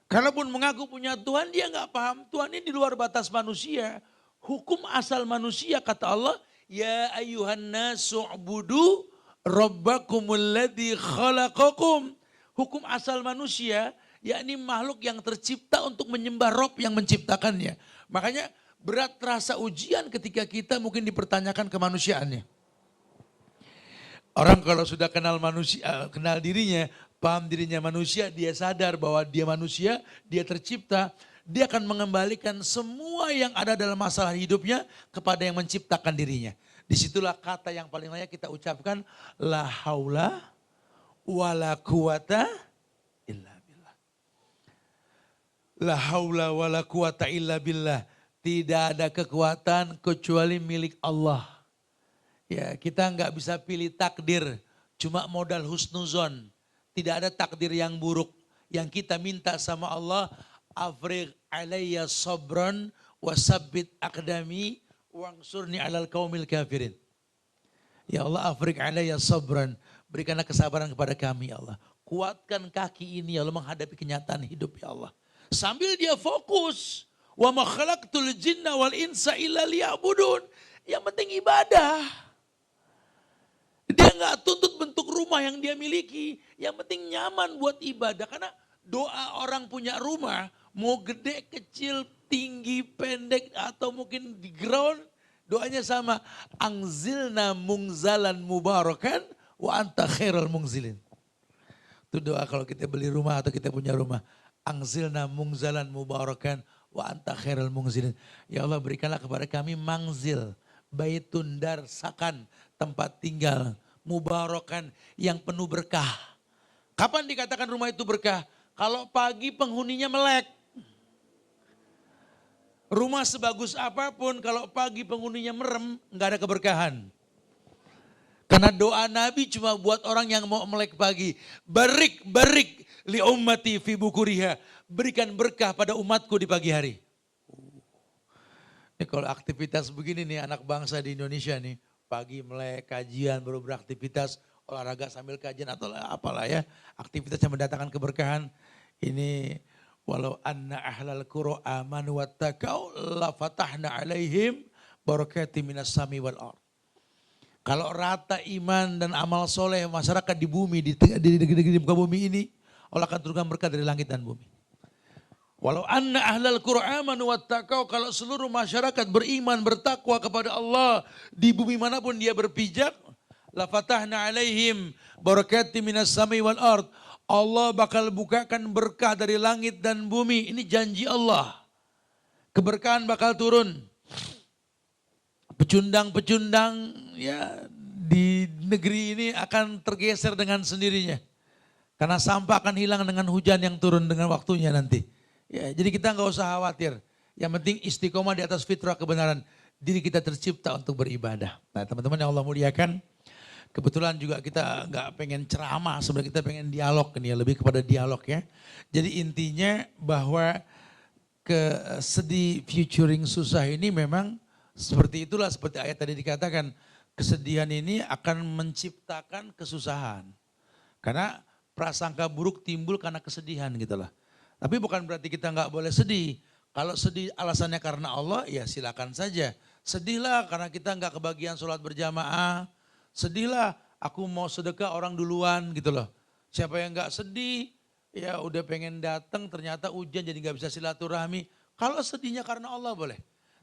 Kalaupun mengaku punya Tuhan, dia nggak paham Tuhan ini di luar batas manusia. Hukum asal manusia kata Allah, ya ayyuhan nasu'budu Rabbakumul ladzi khalaqakum. Hukum asal manusia, yakni makhluk yang tercipta untuk menyembah Rob yang menciptakannya. Makanya berat rasa ujian ketika kita mungkin dipertanyakan kemanusiaannya. Orang kalau sudah kenal manusia, kenal dirinya, paham dirinya manusia, dia sadar bahwa dia manusia, dia tercipta, dia akan mengembalikan semua yang ada dalam masalah hidupnya kepada yang menciptakan dirinya. Disitulah kata yang paling layak kita ucapkan, la haula wala quwata illa billah. La haula wala quwata illa billah. Tidak ada kekuatan kecuali milik Allah. Ya, kita nggak bisa pilih takdir, cuma modal husnuzon. Tidak ada takdir yang buruk. Yang kita minta sama Allah, afrigh alayya sabran wasabbit aqdami wangsurni alal qaumil kafirin. Ya Allah, afrigh alayya sabran, berikanlah kesabaran kepada kami ya Allah. Kuatkan kaki ini ya Allah menghadapi kenyataan hidup ya Allah. Sambil dia fokus Wa ma khalaqtul jinna wal insa illa liya'budun. Yang penting ibadah. Dia nggak tuntut bentuk rumah yang dia miliki. Yang penting nyaman buat ibadah. Karena doa orang punya rumah, mau gede, kecil, tinggi, pendek, atau mungkin di ground, doanya sama. Angzilna mungzalan mubarakan wa anta khairul mungzilin. Itu doa kalau kita beli rumah atau kita punya rumah. Angzilna mungzalan mubarakan wa anta khairul mungzilin. Ya Allah, berikanlah kepada kami mangzil, baitun dar sakan, tempat tinggal mubarakan yang penuh berkah. Kapan dikatakan rumah itu berkah? Kalau pagi penghuninya melek. Rumah sebagus apapun kalau pagi penghuninya merem, nggak ada keberkahan. Karena doa Nabi cuma buat orang yang mau melek pagi. Barik li ummati fi bukuriha. Berikan berkah pada umatku di pagi hari. Ini kalau aktivitas begini nih anak bangsa di Indonesia nih. Pagi melek, kajian, baru beraktivitas, olahraga sambil kajian atau apalah ya. Aktivitas yang mendatangkan keberkahan. Ini walau anna ahlal qura amanu wattaqau la fatahna alaihim barakati minas sami wal ard. Kalau rata iman dan amal soleh masyarakat di bumi, di muka bumi ini, Allah akan turunkan berkah dari langit dan bumi. Walau anna ahlal qura amanu wattaqau, kalau seluruh masyarakat beriman bertakwa kepada Allah di bumi manapun dia berpijak, la fatahna alaihim barakati minas sami wal ard. Allah bakal bukakan berkah dari langit dan bumi. Ini janji Allah. Keberkahan bakal turun. Pecundang-pecundang ya di negeri ini akan tergeser dengan sendirinya. Karena sampah akan hilang dengan hujan yang turun dengan waktunya nanti. Ya, jadi kita nggak usah khawatir. Yang penting istiqomah di atas fitrah kebenaran. Diri kita tercipta untuk beribadah. Nah teman-teman yang Allah muliakan. Kebetulan juga kita nggak pengen ceramah, sebenarnya kita pengen dialog nih ya, lebih kepada dialog ya. Jadi intinya bahwa sedih featuring susah ini memang seperti itulah, seperti ayat tadi dikatakan, kesedihan ini akan menciptakan kesusahan. Karena prasangka buruk timbul karena kesedihan gitu lah. Tapi bukan berarti kita nggak boleh sedih. Kalau sedih alasannya karena Allah, ya silakan saja. Sedihlah karena kita nggak kebagian sholat berjamaah. Sedihlah aku mau sedekah orang duluan gitu loh. Siapa yang nggak sedih, ya udah pengen datang ternyata hujan jadi nggak bisa silaturahmi. Kalau sedihnya karena Allah boleh.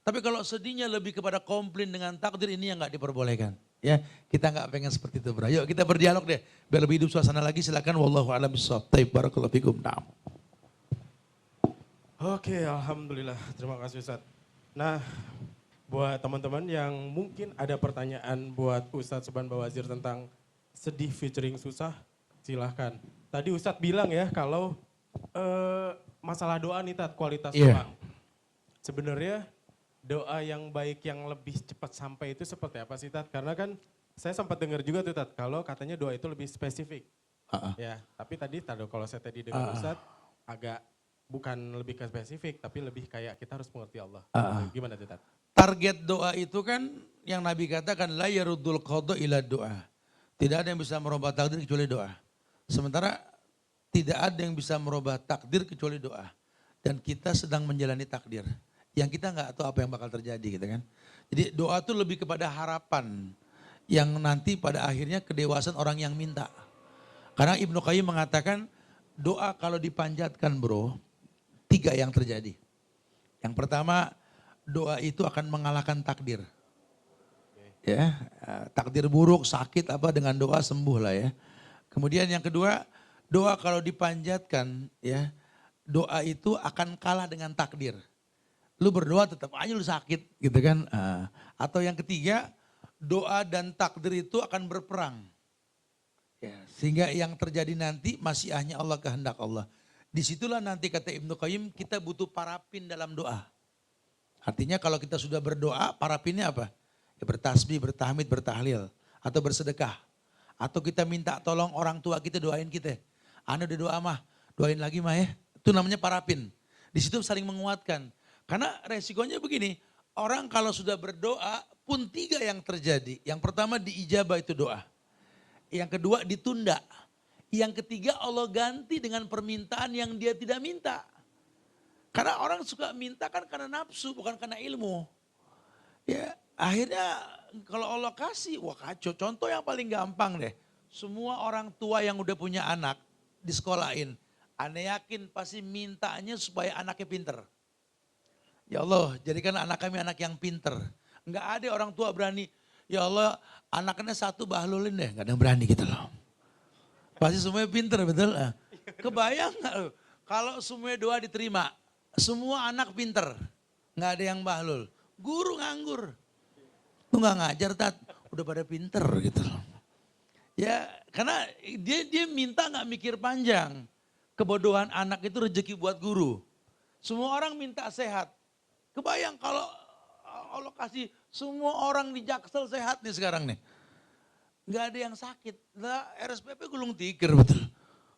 Tapi kalau sedihnya lebih kepada komplain dengan takdir, ini yang nggak diperbolehkan. Ya, kita nggak pengen seperti itu, bro. Yuk kita berdialog deh, biar lebih hidup suasana lagi. Silakan, wallahu a'lam bishawab. Barakallahu fikum. Naam. Oke, alhamdulillah. Terima kasih Ustadz. Nah, buat teman-teman yang mungkin ada pertanyaan buat Ustadz Subhan Bawazir tentang sedih featuring susah, silahkan. Tadi Ustadz bilang ya kalau masalah doa nih Tat, kualitas doa. Sebenarnya doa yang baik yang lebih cepat sampai itu seperti apa sih Tat? Karena kan saya sempat dengar juga tuh Tat, kalau katanya doa itu lebih spesifik. Ya, tapi tadi kalau saya tadi dengar Ustadz agak bukan lebih ke spesifik, tapi lebih kayak kita harus mengerti Allah. Gimana tuh Tat? Target doa itu kan yang Nabi katakan la yaruddul qadha ila doa. Tidak ada yang bisa merubah takdir kecuali doa. Sementara tidak ada yang bisa merubah takdir kecuali doa. Dan kita sedang menjalani takdir. Yang kita nggak tahu apa yang bakal terjadi gitu kan. Jadi doa itu lebih kepada harapan yang nanti pada akhirnya kedewasaan orang yang minta. Karena Ibnu Qayyim mengatakan doa kalau dipanjatkan bro, 3 yang terjadi. Yang pertama, doa itu akan mengalahkan takdir. Ya, takdir buruk, sakit apa dengan doa sembuh lah ya. Kemudian yang kedua, doa kalau dipanjatkan ya, doa itu akan kalah dengan takdir. Lu berdoa tetap aja lu sakit gitu kan. Atau yang ketiga, doa dan takdir itu akan berperang. Ya, sehingga yang terjadi nanti masyiahnya Allah, kehendak Allah. Disitulah nanti kata Ibnu Qayyim kita butuh parapin dalam doa. Artinya kalau kita sudah berdoa, parapinnya apa? Ya bertasbih, bertahmid, bertahlil. Atau bersedekah. Atau kita minta tolong orang tua kita doain kita. Anda udah doa mah, doain lagi mah ya. Itu namanya parapin. Di situ saling menguatkan. Karena resikonya begini, orang kalau sudah berdoa pun 3 yang terjadi. Yang pertama diijabah itu doa. Yang kedua ditunda. Yang ketiga Allah ganti dengan permintaan yang dia tidak minta. Karena orang suka minta kan karena nafsu, bukan karena ilmu. Ya, akhirnya kalau Allah kasih, wah kacau. Contoh yang paling gampang deh. Semua orang tua yang udah punya anak disekolahin. Aneh yakin pasti mintanya supaya anaknya pinter. Ya Allah, jadikan anak kami anak yang pinter. Enggak ada orang tua berani, ya Allah anaknya satu bahlulin deh. Enggak ada yang berani gitu loh. Pasti semuanya pinter betul. Kebayang gak loh, kalau semuanya doa diterima. Semua anak pinter, enggak ada yang bahlul. Guru nganggur. Lu gak ngajar tat, udah pada pinter gitu loh. Ya karena dia minta gak mikir panjang. Kebodohan anak itu rezeki buat guru. Semua orang minta sehat. Kebayang kalau Allah kasih semua orang di Jaksel sehat nih sekarang nih. Gak ada yang sakit. Lah RSPP gulung tikar betul.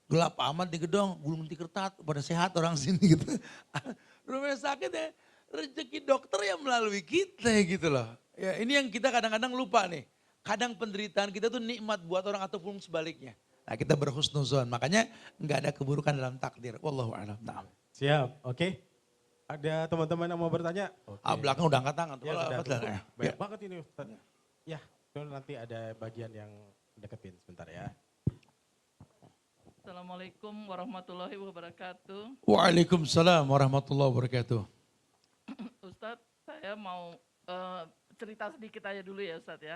Gelap amat di gedong, gulung tikar tat, pada sehat orang sini gitu. Rumah sakit ya, rezeki dokter yang melalui kita gitu loh. Ya ini yang kita kadang-kadang lupa nih. Kadang penderitaan kita tuh nikmat buat orang ataupun sebaliknya. Nah kita berhusnuzon, makanya nggak ada keburukan dalam takdir. Wallahu a'lam. Nah. Siap, oke. Ada teman-teman yang mau bertanya? Oke. Belakang udah angkat tangan. Ya, sudah. Betul, ya. Banyak banget ini Ustaz. Ya, itu nanti ada bagian yang deketin sebentar ya. Assalamualaikum warahmatullahi wabarakatuh. Waalaikumsalam warahmatullahi wabarakatuh. Ustadz, saya mau cerita sedikit aja dulu ya Ustadz ya.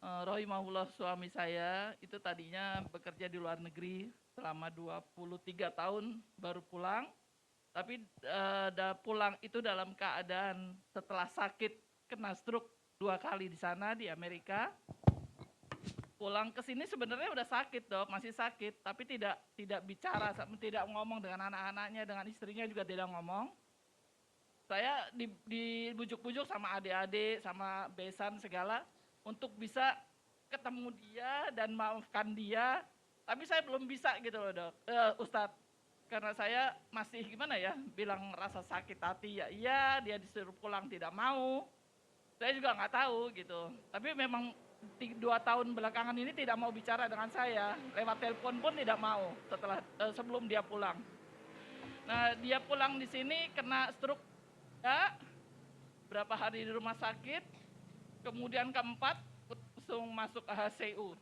Rohimahullah suami saya itu tadinya bekerja di luar negeri selama 23 tahun baru pulang. Tapi pulang itu dalam keadaan setelah sakit kena stroke 2 kali di sana di Amerika. Pulang ke sini sebenarnya udah sakit dok, masih sakit, tapi tidak bicara, tidak ngomong dengan anak-anaknya, dengan istrinya juga tidak ngomong. Saya dibujuk-bujuk sama adik-adik, sama besan segala, untuk bisa ketemu dia dan maafkan dia, tapi saya belum bisa gitu loh dok, Ustadz. Karena saya masih gimana ya, bilang rasa sakit hati ya iya, dia disuruh pulang tidak mau, saya juga nggak tahu gitu, tapi memang 2 tahun belakangan ini tidak mau bicara dengan saya, lewat telepon pun tidak mau setelah sebelum dia pulang. Nah dia pulang di sini kena stroke ya, berapa hari di rumah sakit, kemudian keempat langsung masuk ke HCU.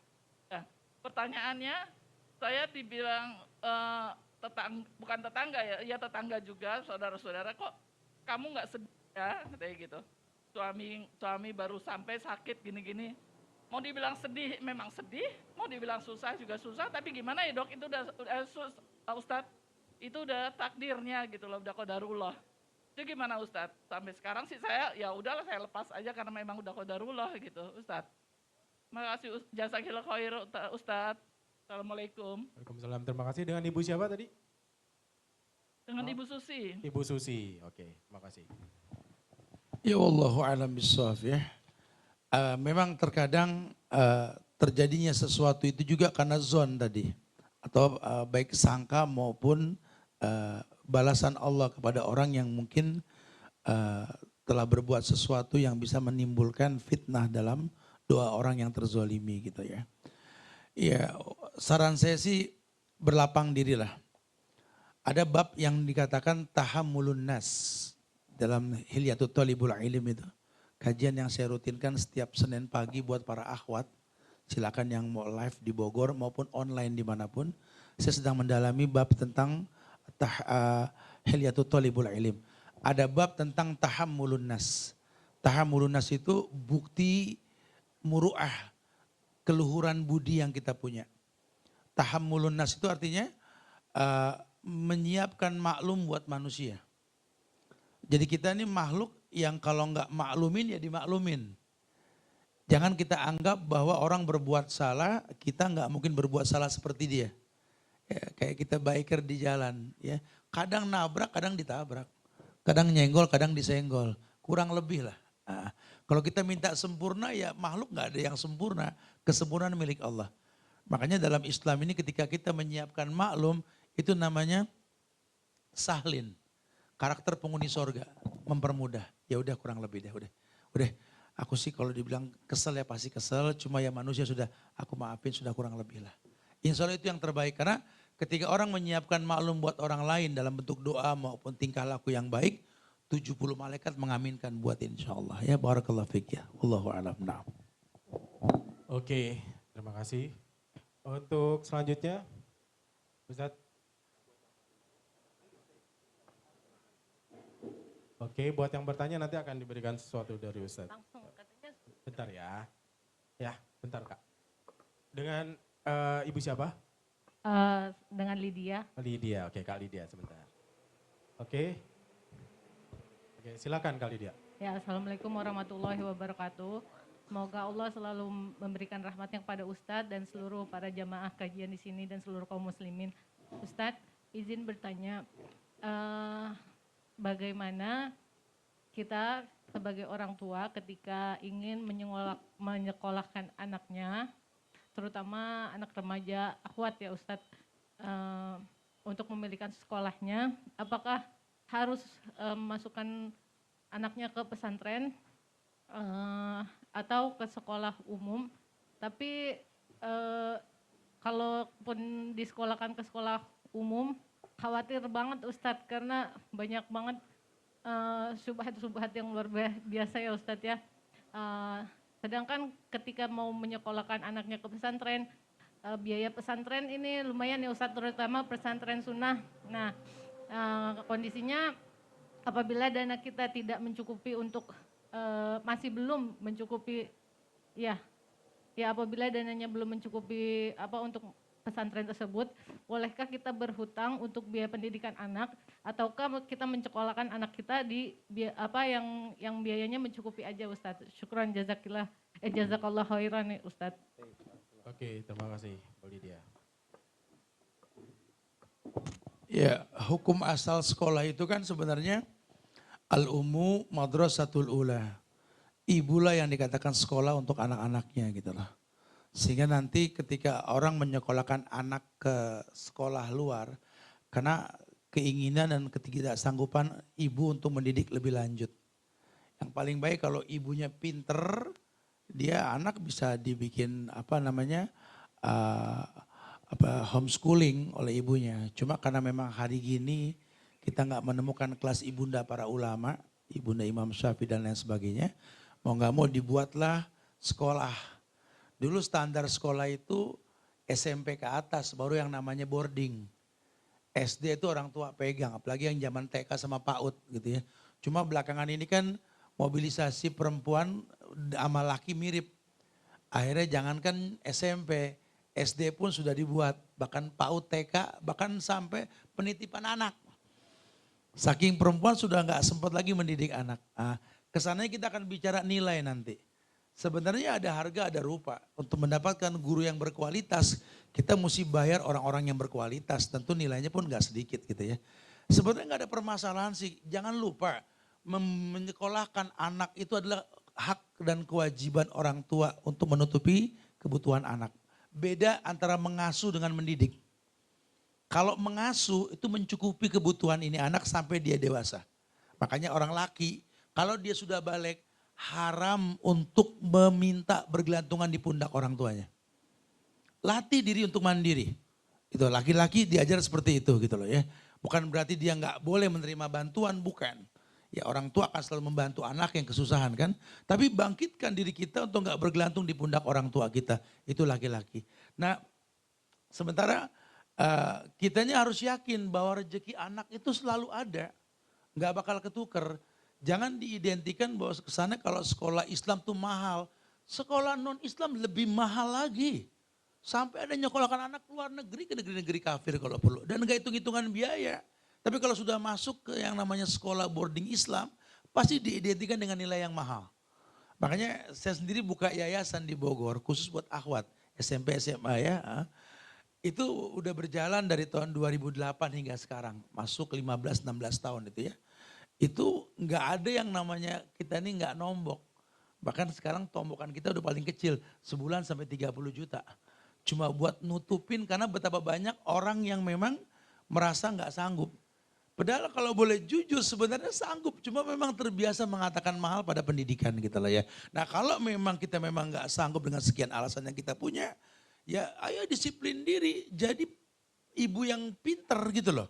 Nah, pertanyaannya saya dibilang bukan tetangga ya tetangga juga, saudara-saudara, kok kamu nggak sedih ya kayak gitu. Suami baru sampai sakit gini-gini. Mau dibilang sedih memang sedih, mau dibilang susah juga susah, tapi gimana ya dok, itu udah Ustadz, itu udah takdirnya gitu loh, udah qadarullah. Itu gimana Ustadz? Sampai sekarang sih saya ya udahlah, saya lepas aja karena memang udah qadarullah gitu Ustadz. Makasih jazakillah khair Ustadz. Assalamualaikum. Waalaikumsalam. Terima kasih. Dengan Ibu siapa tadi? Dengan Ibu Susi. Ibu Susi. Oke, makasih. Ya wallahu a'lam bishawab ya. Memang terkadang terjadinya sesuatu itu juga karena zon tadi. Atau baik sangka maupun balasan Allah kepada orang yang mungkin telah berbuat sesuatu yang bisa menimbulkan fitnah dalam doa orang yang terzolimi gitu ya. Ya saran saya sih berlapang dirilah. Ada bab yang dikatakan tahammulun nas dalam Hilyatul Thalibul Ilm itu. Kajian yang saya rutinkan setiap Senin pagi buat para akhwat. Silakan yang mau live di Bogor maupun online dimanapun. Saya sedang mendalami bab tentang Hilyatul Thalibul Ilm. Ada bab tentang tahammulun nas. Tahammulun nas itu bukti muru'ah, keluhuran budi yang kita punya. Tahammulun nas itu artinya menyiapkan maklum buat manusia. Jadi kita ini makhluk yang kalau nggak maklumin ya dimaklumin. Jangan kita anggap bahwa orang berbuat salah, kita nggak mungkin berbuat salah seperti dia. Ya, kayak kita biker di jalan, ya kadang nabrak, kadang ditabrak, kadang nyenggol, kadang disenggol, kurang lebih lah. Nah, kalau kita minta sempurna ya makhluk nggak ada yang sempurna, kesempurnaan milik Allah. Makanya dalam Islam ini ketika kita menyiapkan maklum itu namanya sahlin. Karakter penghuni sorga, mempermudah. Ya udah kurang lebih deh, udah. Aku sih kalau dibilang kesel ya pasti kesel, cuma ya manusia sudah aku maafin sudah kurang lebih lah. Insya Allah itu yang terbaik karena Ketika orang menyiapkan maklum buat orang lain dalam bentuk doa maupun tingkah laku yang baik, 70 malaikat mengaminkan buat insya Allah. Ya barakallahu fiik ya. Wallahu a'lam. Na'am. Oke, terima kasih. Untuk selanjutnya, Ustadz. Oke, buat yang bertanya nanti akan diberikan sesuatu dari Ustadz. Langsung katanya. Bentar ya. Ya, bentar Kak. Dengan Ibu siapa? Dengan Lydia. Lydia, oke Kak Lydia sebentar. Oke. Oke, silakan Kak Lydia. Ya, Assalamualaikum warahmatullahi wabarakatuh. Semoga Allah selalu memberikan rahmatnya kepada Ustadz dan seluruh para jamaah kajian di sini dan seluruh kaum muslimin. Ustadz, izin bertanya, bagaimana kita sebagai orang tua ketika ingin menyekolahkan anaknya, terutama anak remaja akhwat ya Ustadz, untuk memilihkan sekolahnya, apakah harus masukkan anaknya ke pesantren atau ke sekolah umum? Tapi kalaupun disekolahkan ke sekolah umum, khawatir banget Ustadz karena banyak banget syubhat-syubhat yang luar biasa ya Ustadz ya. Sedangkan ketika mau menyekolahkan anaknya ke pesantren, biaya pesantren ini lumayan ya Ustadz, terutama pesantren sunnah. Nah, kondisinya apabila dana kita tidak mencukupi untuk, masih belum mencukupi, ya apabila dananya belum mencukupi untuk pesantren tersebut, bolehkah kita berhutang untuk biaya pendidikan anak, ataukah kita mencekolahkan anak kita di yang biayanya mencukupi aja Ustadz? Syukran jazakallah khairan nih Ustadz. Oke, terima kasih Bu Lydia. Ya, hukum asal sekolah itu kan sebenarnya al-ummu madrasatul ula. Ibulah yang dikatakan sekolah untuk anak-anaknya gitu loh. Sehingga nanti ketika orang menyekolahkan anak ke sekolah luar, karena keinginan dan ketidaksanggupan ibu untuk mendidik lebih lanjut. Yang paling baik kalau ibunya pinter, dia anak bisa dibikin homeschooling oleh ibunya. Cuma karena memang hari gini kita nggak menemukan kelas ibunda para ulama, ibunda Imam Syafi'i dan lain sebagainya, mau nggak mau dibuatlah sekolah. Dulu standar sekolah itu SMP ke atas, baru yang namanya boarding. SD itu orang tua pegang, apalagi yang zaman TK sama PAUD gitu ya. Cuma belakangan ini kan mobilisasi perempuan sama laki mirip. Akhirnya jangankan SMP, SD pun sudah dibuat. Bahkan PAUD, TK, bahkan sampai penitipan anak. Saking perempuan sudah nggak sempat lagi mendidik anak. Nah, kesananya kita akan bicara nilai nanti. Sebenarnya ada harga, ada rupa. Untuk mendapatkan guru yang berkualitas, kita mesti bayar orang-orang yang berkualitas. Tentu nilainya pun gak sedikit gitu ya. Sebenarnya gak ada permasalahan sih. Jangan lupa, menyekolahkan anak itu adalah hak dan kewajiban orang tua untuk menutupi kebutuhan anak. Beda antara mengasuh dengan mendidik. Kalau mengasuh itu mencukupi kebutuhan ini anak sampai dia dewasa. Makanya orang laki, kalau dia sudah balik, haram untuk meminta bergelantungan di pundak orang tuanya. Latih diri untuk mandiri. Itu laki-laki diajar seperti itu gitu loh ya. Bukan berarti dia nggak boleh menerima bantuan, bukan. Ya orang tua akan selalu membantu anak yang kesusahan kan. Tapi bangkitkan diri kita untuk nggak bergelantung di pundak orang tua kita. Itu laki-laki. Nah sementara kitanya harus yakin bahwa rezeki anak itu selalu ada. Nggak bakal ketuker. Jangan diidentikan bahwa kesana kalau sekolah Islam tuh mahal. Sekolah non-Islam lebih mahal lagi. Sampai ada nyekolahkan anak luar negeri ke negeri-negeri kafir kalau perlu. Dan gak hitung-hitungan biaya. Tapi kalau sudah masuk ke yang namanya sekolah boarding Islam, pasti diidentikan dengan nilai yang mahal. Makanya saya sendiri buka yayasan di Bogor, khusus buat akhwat, SMP, SMA ya. Itu udah berjalan dari tahun 2008 hingga sekarang. Masuk 15-16 tahun itu ya. Itu nggak ada yang namanya kita ini nggak nombok. Bahkan sekarang tombokan kita udah paling kecil, sebulan sampai 30 juta. Cuma buat nutupin karena betapa banyak orang yang memang merasa nggak sanggup. Padahal kalau boleh jujur sebenarnya sanggup, cuma memang terbiasa mengatakan mahal pada pendidikan gitu lah ya. Nah kalau memang kita memang nggak sanggup dengan sekian alasan yang kita punya, ya ayo disiplin diri. Jadi ibu yang pinter gitu loh.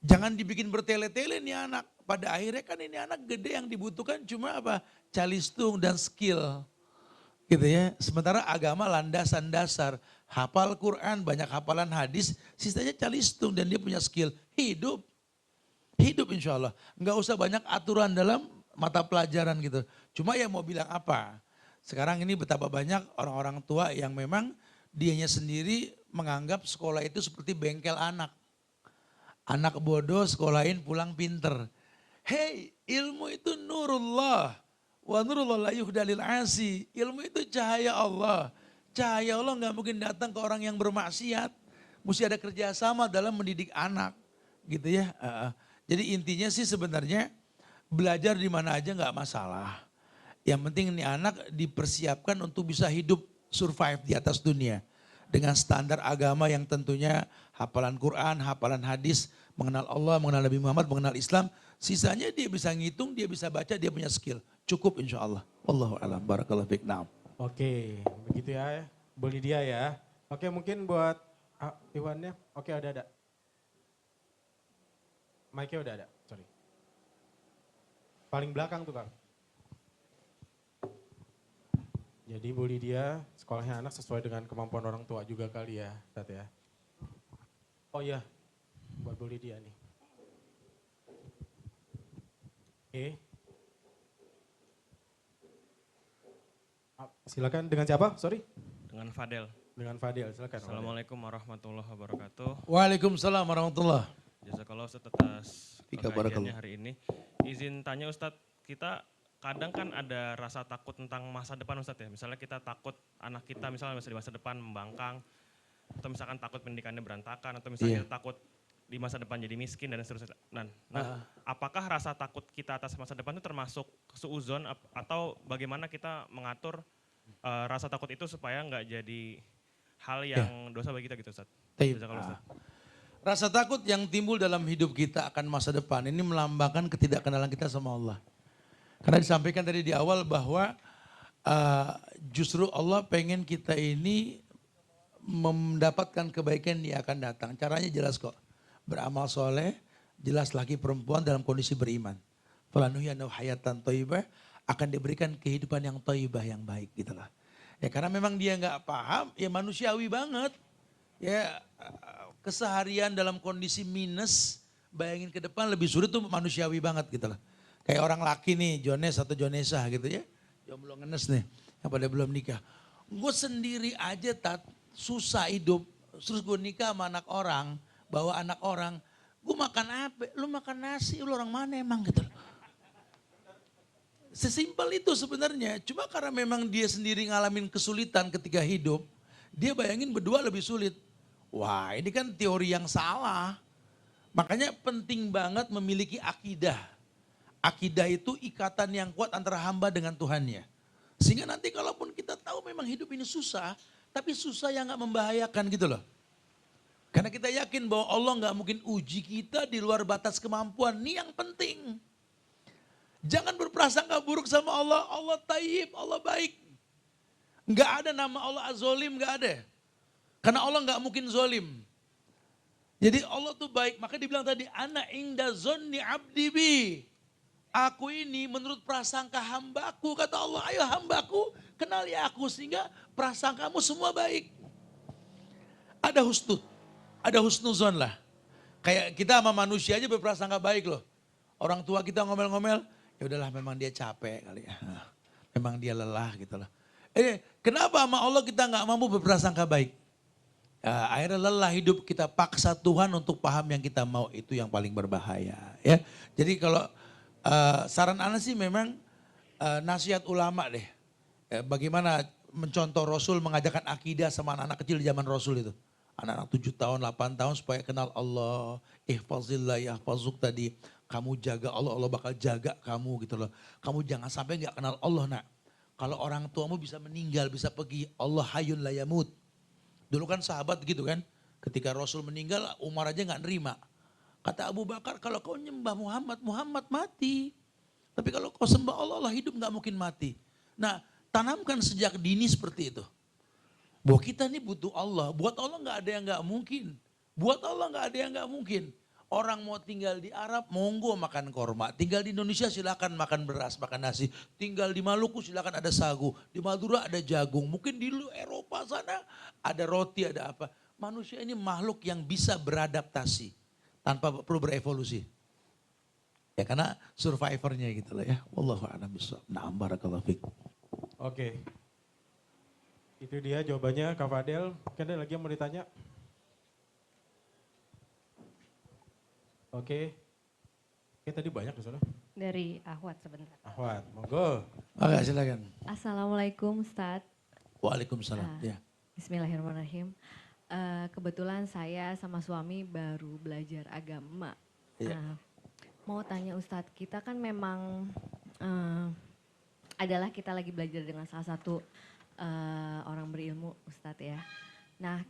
Jangan dibikin bertele-tele nih anak. Pada akhirnya kan ini anak gede yang dibutuhkan cuma apa? Calistung dan skill. Gitu ya. Sementara agama landasan dasar. Hafal Quran, banyak hafalan hadis, sisanya calistung dan dia punya skill. Hidup. Hidup insya Allah. Nggak usah banyak aturan dalam mata pelajaran gitu. Cuma ya mau bilang apa? Sekarang ini betapa banyak orang-orang tua yang memang dianya sendiri menganggap sekolah itu seperti bengkel anak. Anak bodoh sekolahin pulang pinter. Hei, ilmu itu nurullah. Wa nurullah la yuhdalil asi. Ilmu itu cahaya Allah. Cahaya Allah nggak mungkin datang ke orang yang bermaksiat. Mesti ada kerjasama dalam mendidik anak. Gitu ya. Jadi intinya sih sebenarnya belajar di mana aja nggak masalah. Yang penting nih anak dipersiapkan untuk bisa hidup survive di atas dunia. Dengan standar agama yang tentunya hafalan Quran, hafalan hadis, mengenal Allah, mengenal Nabi Muhammad, mengenal Islam. Sisanya dia bisa ngitung, dia bisa baca, dia punya skill. Cukup insya Allah. Wallahu a'lam. Barakallahu fiik. Naam. Oke, begitu ya. Bu Lydia ya. Oke, mungkin buat Iwannya. Oke, ada. Mic-nya udah ada, sorry. Paling belakang tuh, Kang. Jadi Bu Lydia, sekolahnya anak sesuai dengan kemampuan orang tua juga kali ya, Ustaz ya. Oh iya, buat Bu Lydia nih. Oke. Silakan, dengan siapa? Sorry. Dengan Fadel. Dengan Fadel, silakan. Assalamualaikum warahmatullahi wabarakatuh. Waalaikumsalam warahmatullah. Jazakallah Ustaz atas Fika pengajiannya barakallah. hari ini. Izin tanya Ustaz, kita kadang kan ada rasa takut tentang masa depan Ustaz ya. Misalnya kita takut anak kita misalnya di masa depan membangkang. Atau misalkan takut pendidikannya berantakan. Atau misalnya kita takut di masa depan jadi miskin dan seterusnya. Nah, apakah rasa takut kita atas masa depan itu termasuk suuzon atau bagaimana kita mengatur rasa takut itu supaya nggak jadi hal yang dosa bagi kita gitu Ustaz. Jazakallah Ustaz. Rasa takut yang timbul dalam hidup kita akan masa depan ini melambangkan ketidakkenalan kita sama Allah. Karena disampaikan tadi di awal bahwa justru Allah pengen kita ini mendapatkan kebaikan yang akan datang. Caranya jelas kok. Beramal soleh, jelas laki perempuan dalam kondisi beriman. Falanuhyanahu hayatan thayyibah, akan diberikan kehidupan yang thayyibah yang baik gitu lah. Ya karena memang dia nggak paham, ya manusiawi banget. Ya keseharian dalam kondisi minus, bayangin ke depan lebih sulit tuh manusiawi banget gitu lah. Kayak orang laki nih, Jones atau Jonesa gitu ya. Jomblo ngenes nih, yang pada belum nikah. Gue sendiri aja susah hidup. Terus gue nikah sama anak orang, bawa anak orang. Gue makan apa? Lu makan nasi, lu orang mana emang gitu loh. Sesimpel itu sebenarnya. Cuma karena memang dia sendiri ngalamin kesulitan ketika hidup, dia bayangin berdua lebih sulit. Wah ini kan teori yang salah. Makanya penting banget memiliki akidah. Akidah itu ikatan yang kuat antara hamba dengan Tuhannya. Sehingga nanti kalaupun kita tahu memang hidup ini susah, tapi susah yang gak membahayakan gitu loh. Karena kita yakin bahwa Allah gak mungkin uji kita di luar batas kemampuan. Ini yang penting. Jangan berprasangka buruk sama Allah. Allah tayyib, Allah baik. Gak ada nama Allah az-zolim, gak ada. Karena Allah gak mungkin zolim. Jadi Allah tuh baik. Maka dibilang tadi, ana inda zonni abdi bi. Aku ini menurut prasangka hambaku. Kata Allah, ayo hambaku kenali aku. Sehingga prasangkamu semua baik. Ada husnuzon lah. Kayak kita sama manusia aja berprasangka baik loh. Orang tua kita ngomel-ngomel, ya udahlah memang dia capek kali ya. Memang dia lelah gitu loh. Kenapa sama Allah kita gak mampu berprasangka baik? Akhirnya lelah hidup, kita paksa Tuhan untuk paham yang kita mau, itu yang paling berbahaya. Ya, jadi kalau saran Ana sih memang nasihat ulama deh. Bagaimana mencontoh Rasul mengajarkan akidah sama anak-anak kecil di zaman Rasul itu. Anak-anak 7 tahun, 8 tahun supaya kenal Allah. Ihfazillah yahfazuk tadi. Kamu jaga Allah, Allah bakal jaga kamu gitu loh. Kamu jangan sampai gak kenal Allah nak. Kalau orang tuamu bisa meninggal, bisa pergi. Allah hayyun la yamut. Dulu kan sahabat gitu kan. Ketika Rasul meninggal, Umar aja gak nerima. Kata Abu Bakar, kalau kau nyembah Muhammad, Muhammad mati. Tapi kalau kau sembah Allah, Allah hidup gak mungkin mati. Nah, tanamkan sejak dini seperti itu. Bahwa kita ini butuh Allah. Buat Allah gak ada yang gak mungkin. Buat Allah nggak ada yang nggak mungkin. Orang mau tinggal di Arab, monggo makan korma. Tinggal di Indonesia silakan makan beras, makan nasi. Tinggal di Maluku silakan ada sagu. Di Madura ada jagung. Mungkin di Eropa sana ada roti, ada apa. Manusia ini makhluk yang bisa beradaptasi tanpa perlu berevolusi. Ya karena survivornya gitu loh ya. Wallahu a'lam bishawab. Na'am barakallahu fiik. Oke. Itu dia jawabannya Kak Fadel. Mungkin ada lagi yang mau ditanya? Oke. Oke tadi banyak di sana. Dari Ahwat sebentar. Ahwat, monggo. Oke silakan. Assalamualaikum Ustadz. Waalaikumsalam. Ya. Bismillahirrahmanirrahim. Kebetulan saya sama suami baru belajar agama. Iya. Mau tanya Ustadz, kita kan memang adalah kita lagi belajar dengan salah satu orang berilmu Ustadz ya. Nah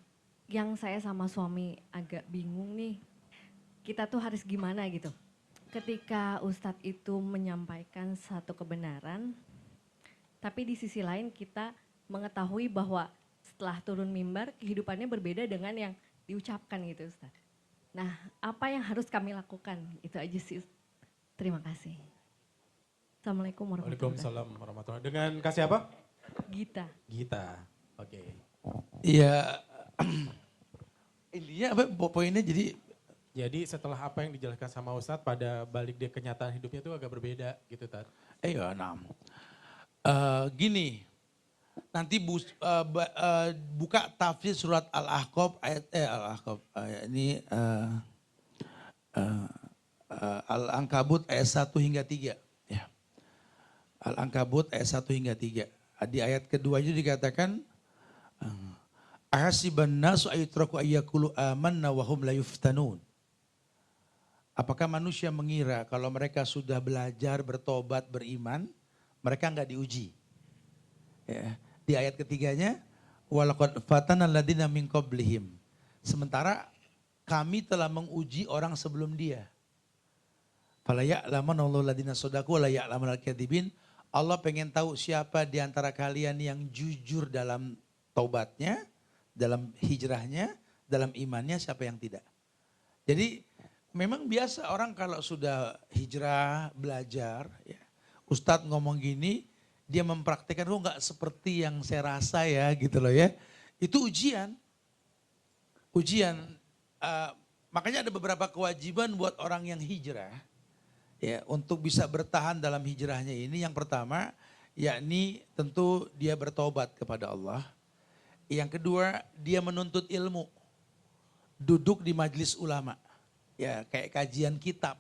yang saya sama suami agak bingung nih, kita tuh harus gimana gitu. Ketika Ustadz itu menyampaikan satu kebenaran, tapi di sisi lain kita mengetahui bahwa setelah turun mimbar kehidupannya berbeda dengan yang diucapkan gitu Ustadz. Nah apa yang harus kami lakukan? Itu aja sih. Terima kasih. Assalamualaikum warahmatullahi wabarakatuh. Waalaikumsalam warahmatullahi. Dengan kasih apa? Gita. Gita. Oke. Iya. Intinya apa poinnya Jadi setelah apa yang dijelaskan sama Ustadz pada balik dia kenyataan hidupnya itu agak berbeda gitu Tad. iya, nah. Gini, nanti buka tafsir surat Al-Ahqaf ini Al-Ankabut ayat 1 hingga 3 ya. Al-Ankabut ayat 1 hingga 3. Di ayat kedua itu dikatakan ahasiban nasu ayutraku ayyakulu amanna wa hum la yuftanun. Apakah manusia mengira kalau mereka sudah belajar, bertobat, beriman, mereka enggak diuji? Ya. Di ayat ketiganya, walaqad fatana alladziina min qablihim. Sementara kami telah menguji orang sebelum dia. Fala ya'lamanna Allahu alladziina shadaqu wa la ya'lamanal kadzibin. Allah pengen tahu siapa di antara kalian yang jujur dalam taubatnya, dalam hijrahnya, dalam imannya, siapa yang tidak. Jadi memang biasa orang kalau sudah hijrah, belajar, ya, Ustadz ngomong gini, dia mempraktikkan, kok nggak seperti yang saya rasa ya gitu loh ya. Itu ujian. Makanya ada beberapa kewajiban buat orang yang hijrah. Ya, untuk bisa bertahan dalam hijrahnya ini yang pertama, yakni tentu dia bertobat kepada Allah. Yang kedua, dia menuntut ilmu. Duduk di majelis ulama. Ya kayak kajian kitab,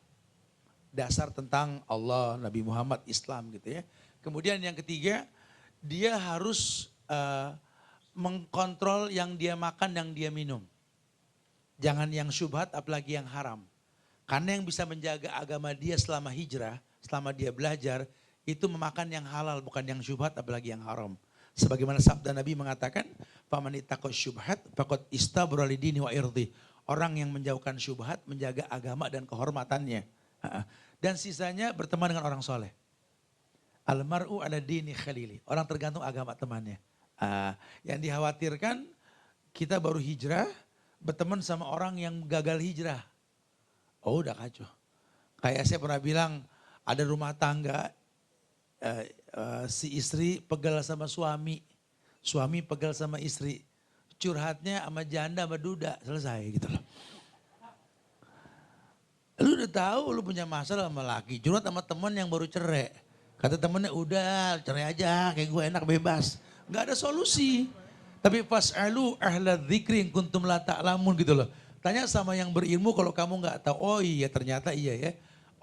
dasar tentang Allah, Nabi Muhammad, Islam gitu ya. Kemudian yang ketiga, dia harus mengkontrol yang dia makan, yang dia minum. Jangan yang syubhat apalagi yang haram. Karena yang bisa menjaga agama dia selama hijrah, selama dia belajar, itu memakan yang halal bukan yang syubhat apalagi yang haram. Sebagaimana sabda Nabi mengatakan, "Faman ittaqa syubhat faqad istabra lidini wa irdi." Orang yang menjauhkan syubhat, menjaga agama dan kehormatannya. Dan sisanya berteman dengan orang soleh. Almar'u ala dini khalili. Orang tergantung agama temannya. Yang dikhawatirkan kita baru hijrah, berteman sama orang yang gagal hijrah. Oh udah kacau. Kayak saya pernah bilang, ada rumah tangga, si istri pegal sama suami. Suami pegal sama istri. Curhatnya sama janda sama duda, selesai gitu loh. Lu udah tahu lu punya masalah sama laki, curhat sama temen yang baru cerai. Kata temennya udah cerai aja, kayak gue enak bebas. Gak ada solusi. Tapi fas'alu ahla dzikri in kuntum la ta'lamun gitu loh. Tanya sama yang berilmu kalau kamu gak tahu. Oh iya ternyata iya ya.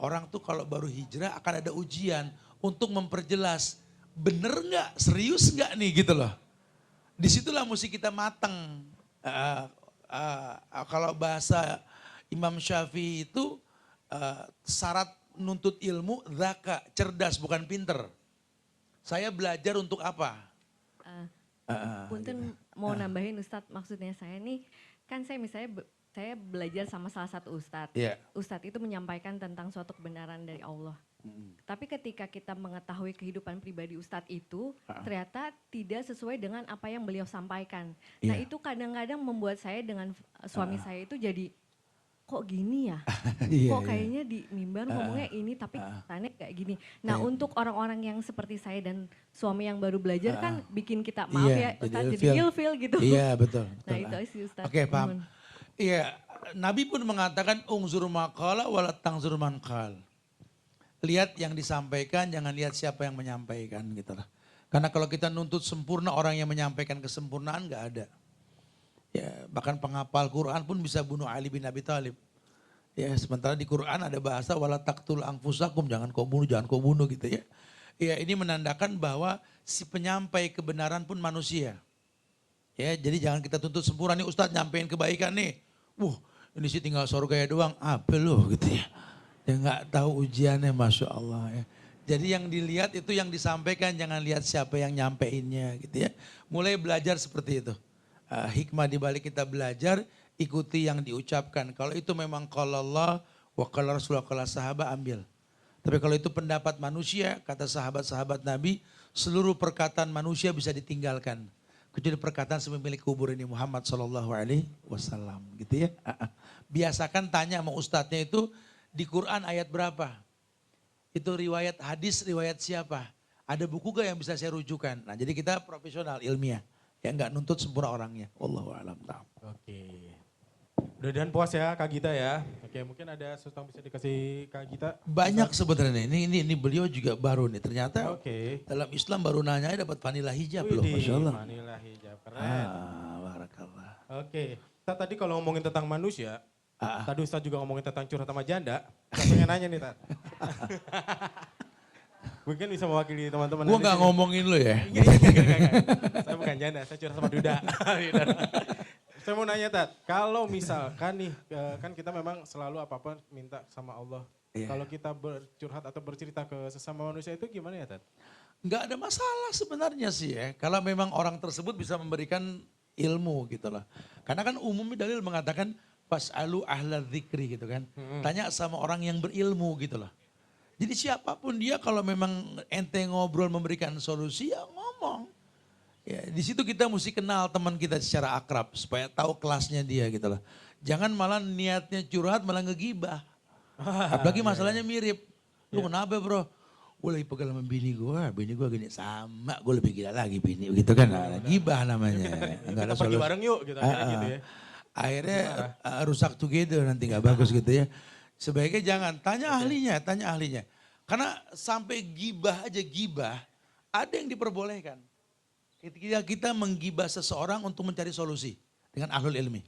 Orang tuh kalau baru hijrah akan ada ujian untuk memperjelas. Bener gak, serius gak nih gitu loh. Disitulah mesti kita matang. Kalau bahasa Imam Syafi'i itu syarat nuntut ilmu, dzaka, cerdas bukan pinter. Saya belajar untuk apa? Punten mau nambahin Ustadz, maksudnya saya nih, kan saya misalnya saya belajar sama salah satu Ustadz. Yeah. Ustadz itu menyampaikan tentang suatu kebenaran dari Allah. Tapi ketika kita mengetahui kehidupan pribadi Ustadz itu, ternyata tidak sesuai dengan apa yang beliau sampaikan. Nah Iya. itu kadang-kadang membuat saya dengan suami saya itu jadi, kok gini ya? Iya, Kok iya. kayaknya di mimbar ngomongnya ini tapi kesannya kayak gini. Nah untuk orang-orang yang seperti saya dan suami yang baru belajar kan bikin kita maaf Iya, ya jadi Ustadz jadi ilfil. ilfil gitu. Iya betul. Nah betul. itu sih Ustadz. Oke paham. Mohon. Iya, Nabi pun mengatakan ungzur maqala wala tangzur man qal. Lihat yang disampaikan, jangan lihat siapa yang menyampaikan gitu lah. Karena kalau kita nuntut sempurna orang yang menyampaikan kesempurnaan nggak ada. Ya, bahkan penghafal Quran pun bisa bunuh Ali bin Abi Thalib. Ya, sementara di Quran ada bahasa wala taqtul anfusakum, jangan kau bunuh gitu ya. Ya, ini menandakan bahwa si penyampai kebenaran pun manusia. Ya, jadi jangan kita tuntut sempurna nih Ustadz nyampein kebaikan nih. Ini sih tinggal surga ya doang, apa loh gitu ya. Dia nggak tahu ujiannya, Masya Allah ya. Jadi yang dilihat itu yang disampaikan, jangan lihat siapa yang nyampeinnya gitu ya. Mulai belajar seperti itu. Hikmah di balik kita belajar, ikuti yang diucapkan. Kalau itu memang qala Allah wa qala Rasulullah qala sahabat, ambil. Tapi kalau itu pendapat manusia, kata sahabat-sahabat Nabi, seluruh perkataan manusia bisa ditinggalkan. Kecuali perkataan sepemilik kubur ini Muhammad SAW gitu ya. Biasakan tanya sama ustadznya itu, di Quran ayat berapa? Itu riwayat hadis, riwayat siapa? Ada buku gak yang bisa saya rujukan? Nah jadi kita profesional, ilmiah. Ya nggak nuntut sempurna orangnya. Wallahu a'lam. Oke. Mudah-mudahan puas ya Kak Gita ya. Oke, mungkin ada sesuatu yang bisa dikasih Kak Gita. Banyak sebenarnya. Ini beliau juga baru nih. Ternyata Oke. dalam Islam baru nanya dapat vanilla hijab loh. Widih, Masya Allah. Manila hijab, keren. Barakallah. Oke, kita tadi kalau ngomongin tentang manusia, tadi Ustadz juga ngomongin tentang curhat sama janda. Saya pengen nanya nih, Tat. Mungkin bisa mewakili teman-teman. Gue nggak ngomongin lo ya. Enggak. Saya bukan janda, saya curhat sama Duda. Saya mau nanya, Tat. Kalau misalkan nih, kan kita memang selalu apa-apa minta sama Allah. Iya. Kalau kita bercurhat atau bercerita ke sesama manusia itu gimana ya, Tat? Nggak ada masalah sebenarnya sih ya. Kalau memang orang tersebut bisa memberikan ilmu gitu loh. Karena kan umumnya dalil mengatakan fas'alu ahla dzikri gitu kan. Tanya sama orang yang berilmu gitu loh. Jadi siapapun dia kalau memang ente ngobrol memberikan solusi ya ngomong. Ya, di situ kita mesti kenal teman kita secara akrab supaya tahu kelasnya dia gitu loh. Jangan malah niatnya curhat malah ngegibah. Apalagi masalahnya mirip. Lu kenapa bro? Gue lagi pegal sama bini gue gini sama, gue lebih gila lagi bini gitu kan. Nah, gibah namanya. Kita pergi bareng yuk gitu, akhirnya gitu ya. Akhirnya rusak together nanti gak bagus gitu ya. Sebaiknya jangan, tanya ahlinya. Karena sampai gibah aja gibah, ada yang diperbolehkan. Ketika kita menggibah seseorang untuk mencari solusi dengan ahlul ilmi.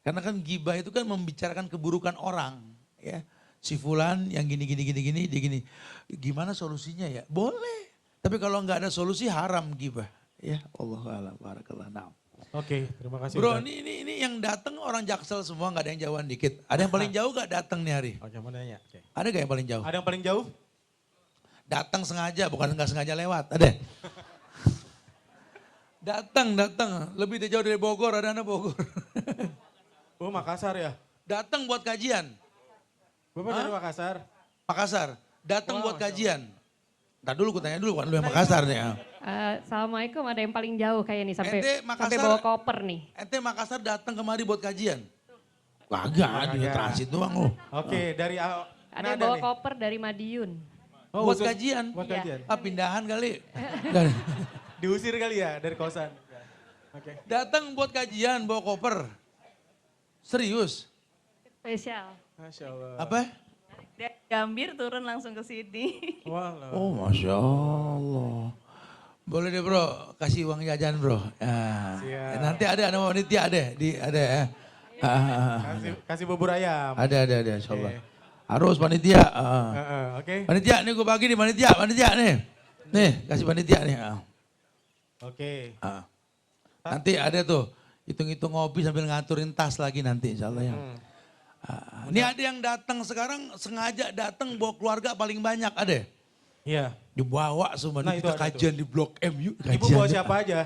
Karena kan gibah itu kan membicarakan keburukan orang ya. Si fulan yang gini, dia gini. Gimana solusinya ya? Boleh. Tapi kalau nggak ada solusi haram gibah. Ya Allah a'lam barakallah. Nah. Oke, terima kasih. Bro, Ustaz. ini yang datang orang Jaksel semua, nggak ada yang jauhan dikit. Ada yang paling jauh gak datang nih hari? Oke, mau nanya. Oke. Ada gak yang paling jauh? Ada yang paling jauh? Datang sengaja, bukan nggak sengaja lewat. Ada? datang. Lebih jauh dari Bogor, ada anak Bogor. Oh, Makassar ya? datang buat kajian. Bapak dari Makassar? Makassar, datang Wah, buat kajian. Ntar dulu, aku tanya dulu, kan lu yang Makassar nih. Ya. Assalamualaikum, ada yang paling jauh kayak nih sampai Ente Makassar- sampai bawa koper nih. Ente Makassar datang kemari buat kajian? Kagak, dia transit doang lu. Oke, dari Ada yang Nada bawa nih. koper dari Madiun. Oh, buat khusus- kajian. Buat Iya. kajian. Pindahan kali. Diusir kali ya dari kosan. Oke. Datang buat kajian, bawa koper. Serius? Spesial. Masya Allah. Apa? Dari Gambir turun langsung ke sini. Wah, Oh Masya Allah. Boleh deh bro, kasih uang jajan bro. Nah, Siap. nanti ada nama panitia ada ya. kasih bubur ayam. Ada insya Allah. Oke. Harus panitia. Oke. Panitia nih gue bagi nih panitia nih. Nih kasih panitia nih. Oke. Nanti ada tuh hitung-hitung ngopi sambil ngaturin tas lagi nanti insya Allah ya. Ini ada yang datang sekarang sengaja datang bawa keluarga paling banyak ada. Iya. Dibawa semua Nah, nih, itu kita ada kajian di Blok M yuk. Ibu kajian bawa yuk. siapa aja?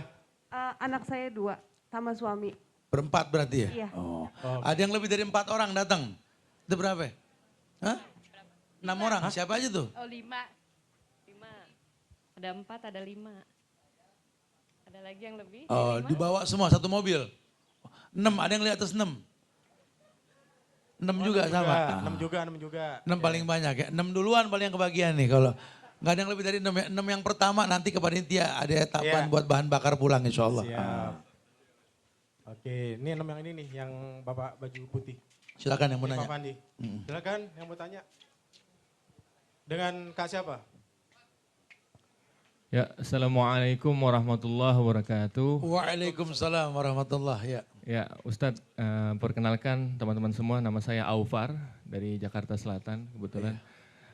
Anak saya 2 sama suami. Berempat berarti ya? Iya. Oh. Oh. Ada yang lebih dari 4 orang datang. Itu berapa? Hah? 6 orang, siapa aja tuh? Oh 5. 5. Ada 4, ada 5. Ada lagi yang lebih? Oh, 5? dibawa semua satu mobil. 6, ada yang lihat atas 6. 6 juga sama. 6 juga, 6 juga. 6 paling banyak ya. 6 duluan paling yang kebagian nih kalau nggak ada yang lebih dari 6 ya. 6 yang pertama nanti ke panitia ada etapan buat bahan bakar pulang insya Allah. Siap. Oke, ini 6 yang ini nih, yang Bapak baju putih. Silakan yang mau Ini nanya. Pak Pandi. Silakan yang mau tanya. Dengan Kak siapa? Ya, Assalamualaikum warahmatullahi wabarakatuh. Waalaikumsalam warahmatullahi ya. Ya, Ustadz, perkenalkan teman-teman semua, nama saya Aufar dari Jakarta Selatan kebetulan.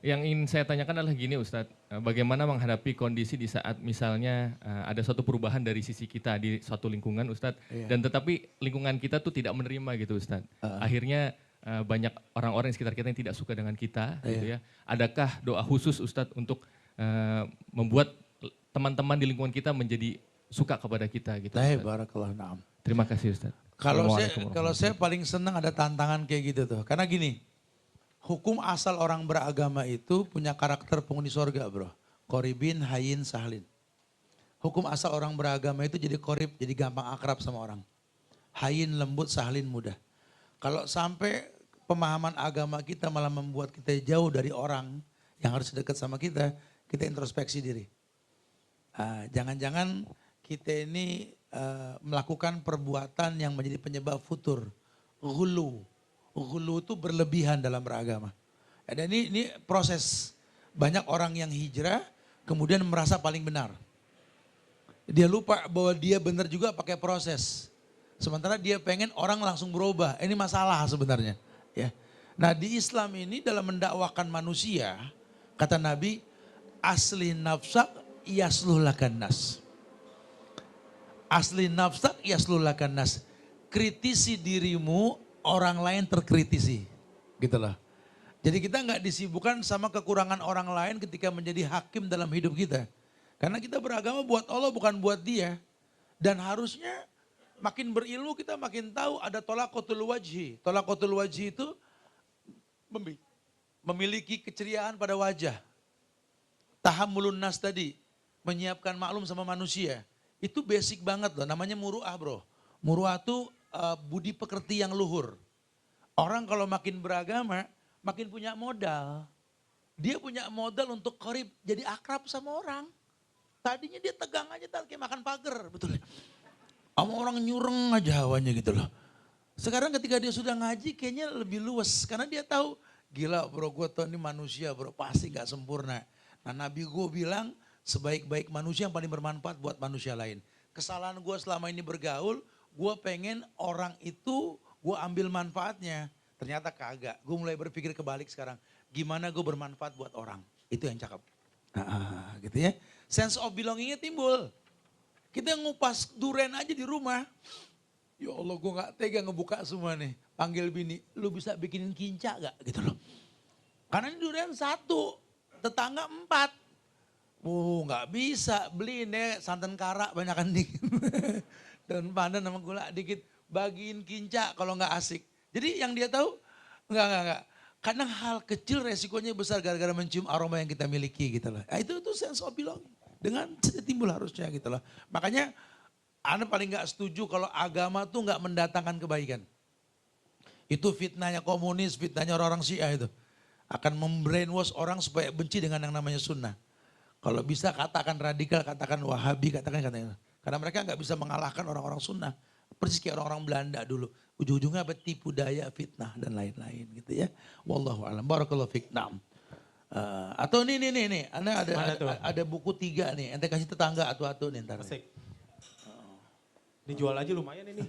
Yang ingin saya tanyakan adalah gini Ustadz, bagaimana menghadapi kondisi di saat misalnya ada suatu perubahan dari sisi kita di suatu lingkungan Ustadz, dan tetapi lingkungan kita tuh tidak menerima gitu Ustadz. Akhirnya banyak orang-orang di sekitar kita yang tidak suka dengan kita gitu ya. Adakah doa khusus Ustadz untuk membuat teman-teman di lingkungan kita menjadi suka kepada kita gitu. Barakallah, na'am. Terima kasih Ustaz. Kalau saya paling senang ada tantangan kayak gitu tuh. Karena gini, hukum asal orang beragama itu punya karakter penghuni sorga bro. Qoribin, hayin, sahlin. Hukum asal orang beragama itu jadi qorib, jadi gampang akrab sama orang. Hayin, lembut, sahlin, mudah. Kalau sampai pemahaman agama kita malah membuat kita jauh dari orang yang harus dekat sama kita introspeksi diri. Jangan-jangan kita ini melakukan perbuatan yang menjadi penyebab futur. Ghulu. Ghulu itu berlebihan dalam beragama. Dan ini proses. Banyak orang yang hijrah kemudian merasa paling benar. Dia lupa bahwa dia benar juga pakai proses. Sementara dia pengen orang langsung berubah. Ini masalah sebenarnya. Ya. Nah di Islam ini dalam mendakwakan manusia, kata Nabi, asli nafsak yasluhlakan nas. Asli nafsak yasluhlakan nas. Kritisi dirimu, orang lain terkritisi. Gitu loh. Jadi kita nggak disibukkan sama kekurangan orang lain ketika menjadi hakim dalam hidup kita. Karena kita beragama buat Allah bukan buat dia. Dan harusnya makin berilmu kita makin tahu ada tolaqotul wajhi. Tolaqotul wajhi itu memiliki keceriaan pada wajah. Tahammulun nas tadi, menyiapkan maklum sama manusia. Itu basic banget loh, namanya muru'ah bro. Muru'ah itu budi pekerti yang luhur. Orang kalau makin beragama, makin punya modal. Dia punya modal untuk qorib, jadi akrab sama orang. Tadinya dia tegang aja kayak makan pagar, betul ya. Sama orang nyureng aja hawanya gitu loh. Sekarang ketika dia sudah ngaji kayaknya lebih luas. Karena dia tahu, gila bro gue tuh ini manusia bro, pasti gak sempurna. Nah Nabi gue bilang sebaik-baik manusia yang paling bermanfaat buat manusia lain. Kesalahan gue selama ini bergaul, gue pengen orang itu gue ambil manfaatnya. Ternyata kagak, gue mulai berpikir kebalik sekarang. Gimana gue bermanfaat buat orang, itu yang cakep. Gitu ya. Sense of belongingnya timbul. Kita ngupas duren aja di rumah. Ya Allah gue gak tega ngebuka semua nih. Panggil bini, lu bisa bikinin kinca gak gitu loh. Karena ini durian 1, tetangga 4. Gak bisa, beliin deh santan kara banyakan dikit. Daun pandan sama gula dikit. Bagiin kinca kalau gak asik. Jadi yang dia tahu, enggak. Kadang hal kecil resikonya besar gara-gara mencium aroma yang kita miliki gitu loh. Nah, itu sense of belonging. Dengan timbul harusnya gitu loh. Makanya Anda paling gak setuju kalau agama tuh gak mendatangkan kebaikan. Itu fitnahnya komunis, fitnahnya orang-orang Syiah itu. Akan membrainwash orang supaya benci dengan yang namanya sunnah. Kalau bisa katakan radikal, katakan wahabi, katakan. Karena mereka gak bisa mengalahkan orang-orang sunnah. Persis kayak orang-orang Belanda dulu. Ujung-ujungnya apa? Tipu daya, fitnah dan lain-lain gitu ya. Wallahu a'lam. Barakallahu fiik. Naam. Atau nih. Anda ada buku 3 nih. Ente kasih tetangga atu-atu nih ntar. Asik. Dijual aja lumayan ini.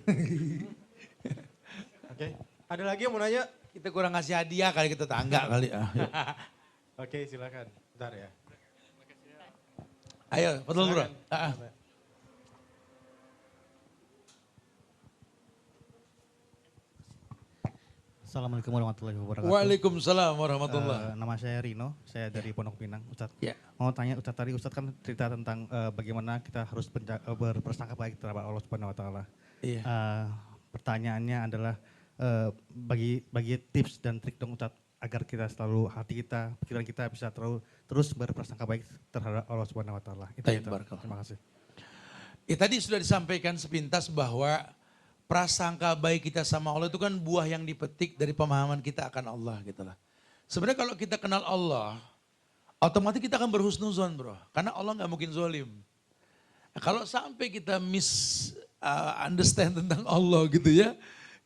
Oke. Ada lagi yang mau nanya? Kita kurang ngasih hadiah kali ke tetangga kali. Oke, silakan. Bentar ya. Ayo, betul bro. Assalamualaikum warahmatullahi wabarakatuh. Waalaikumsalam warahmatullahi. Nama saya Rino, saya dari Pondok Pinang, Ustadz. Ya. Mau tanya Ustadz, tadi Ustadz kan cerita tentang bagaimana kita harus berprasangka baik terhadap Allah Subhanahu Wa Taala. Iya. Pertanyaannya adalah bagi tips dan trik dong Ustadz agar kita selalu hati kita, pikiran kita bisa terus berprasangka baik terhadap Allah Subhanahu wa taala. Baik, Itu. barakallah. Terima kasih. Tadi sudah disampaikan sepintas bahwa prasangka baik kita sama Allah itu kan buah yang dipetik dari pemahaman kita akan Allah gitu lah. Sebenarnya kalau kita kenal Allah, otomatis kita akan berhusnuzon bro. Karena Allah nggak mungkin zolim. Kalau sampai kita understand tentang Allah gitu ya.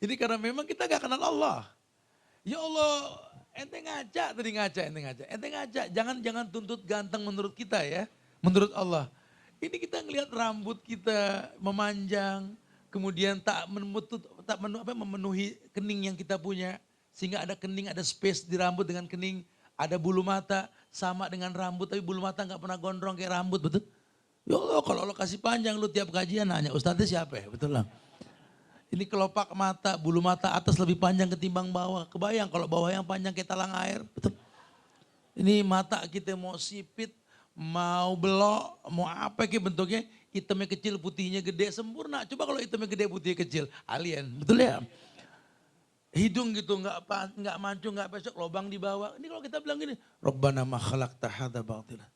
Ini karena memang kita gak kenal Allah. Ya Allah, ente ngaca, ente ngaca. Jangan tuntut ganteng menurut kita ya, menurut Allah. Ini kita ngelihat rambut kita memanjang, kemudian memenuhi kening yang kita punya. Sehingga ada kening, ada space di rambut dengan kening. Ada bulu mata sama dengan rambut, tapi bulu mata gak pernah gondrong kayak rambut, betul? Ya Allah, kalau Allah kasih panjang lu tiap kajian nanya, Ustadznya siapa ya? Betul lah. Ini kelopak mata, bulu mata atas lebih panjang ketimbang bawah. Kebayang kalau bawah yang panjang kayak talang air. Betul. Ini mata kita mau sipit, mau belok, mau apa kayak bentuknya. Hitamnya kecil, putihnya gede, sempurna. Coba kalau hitamnya gede, putihnya kecil. Alien, betul ya? Hidung gitu, nggak mancung, nggak pesok, lubang di bawah. Ini kalau kita bilang gini, Rabbana ma khalaqta hadza batila.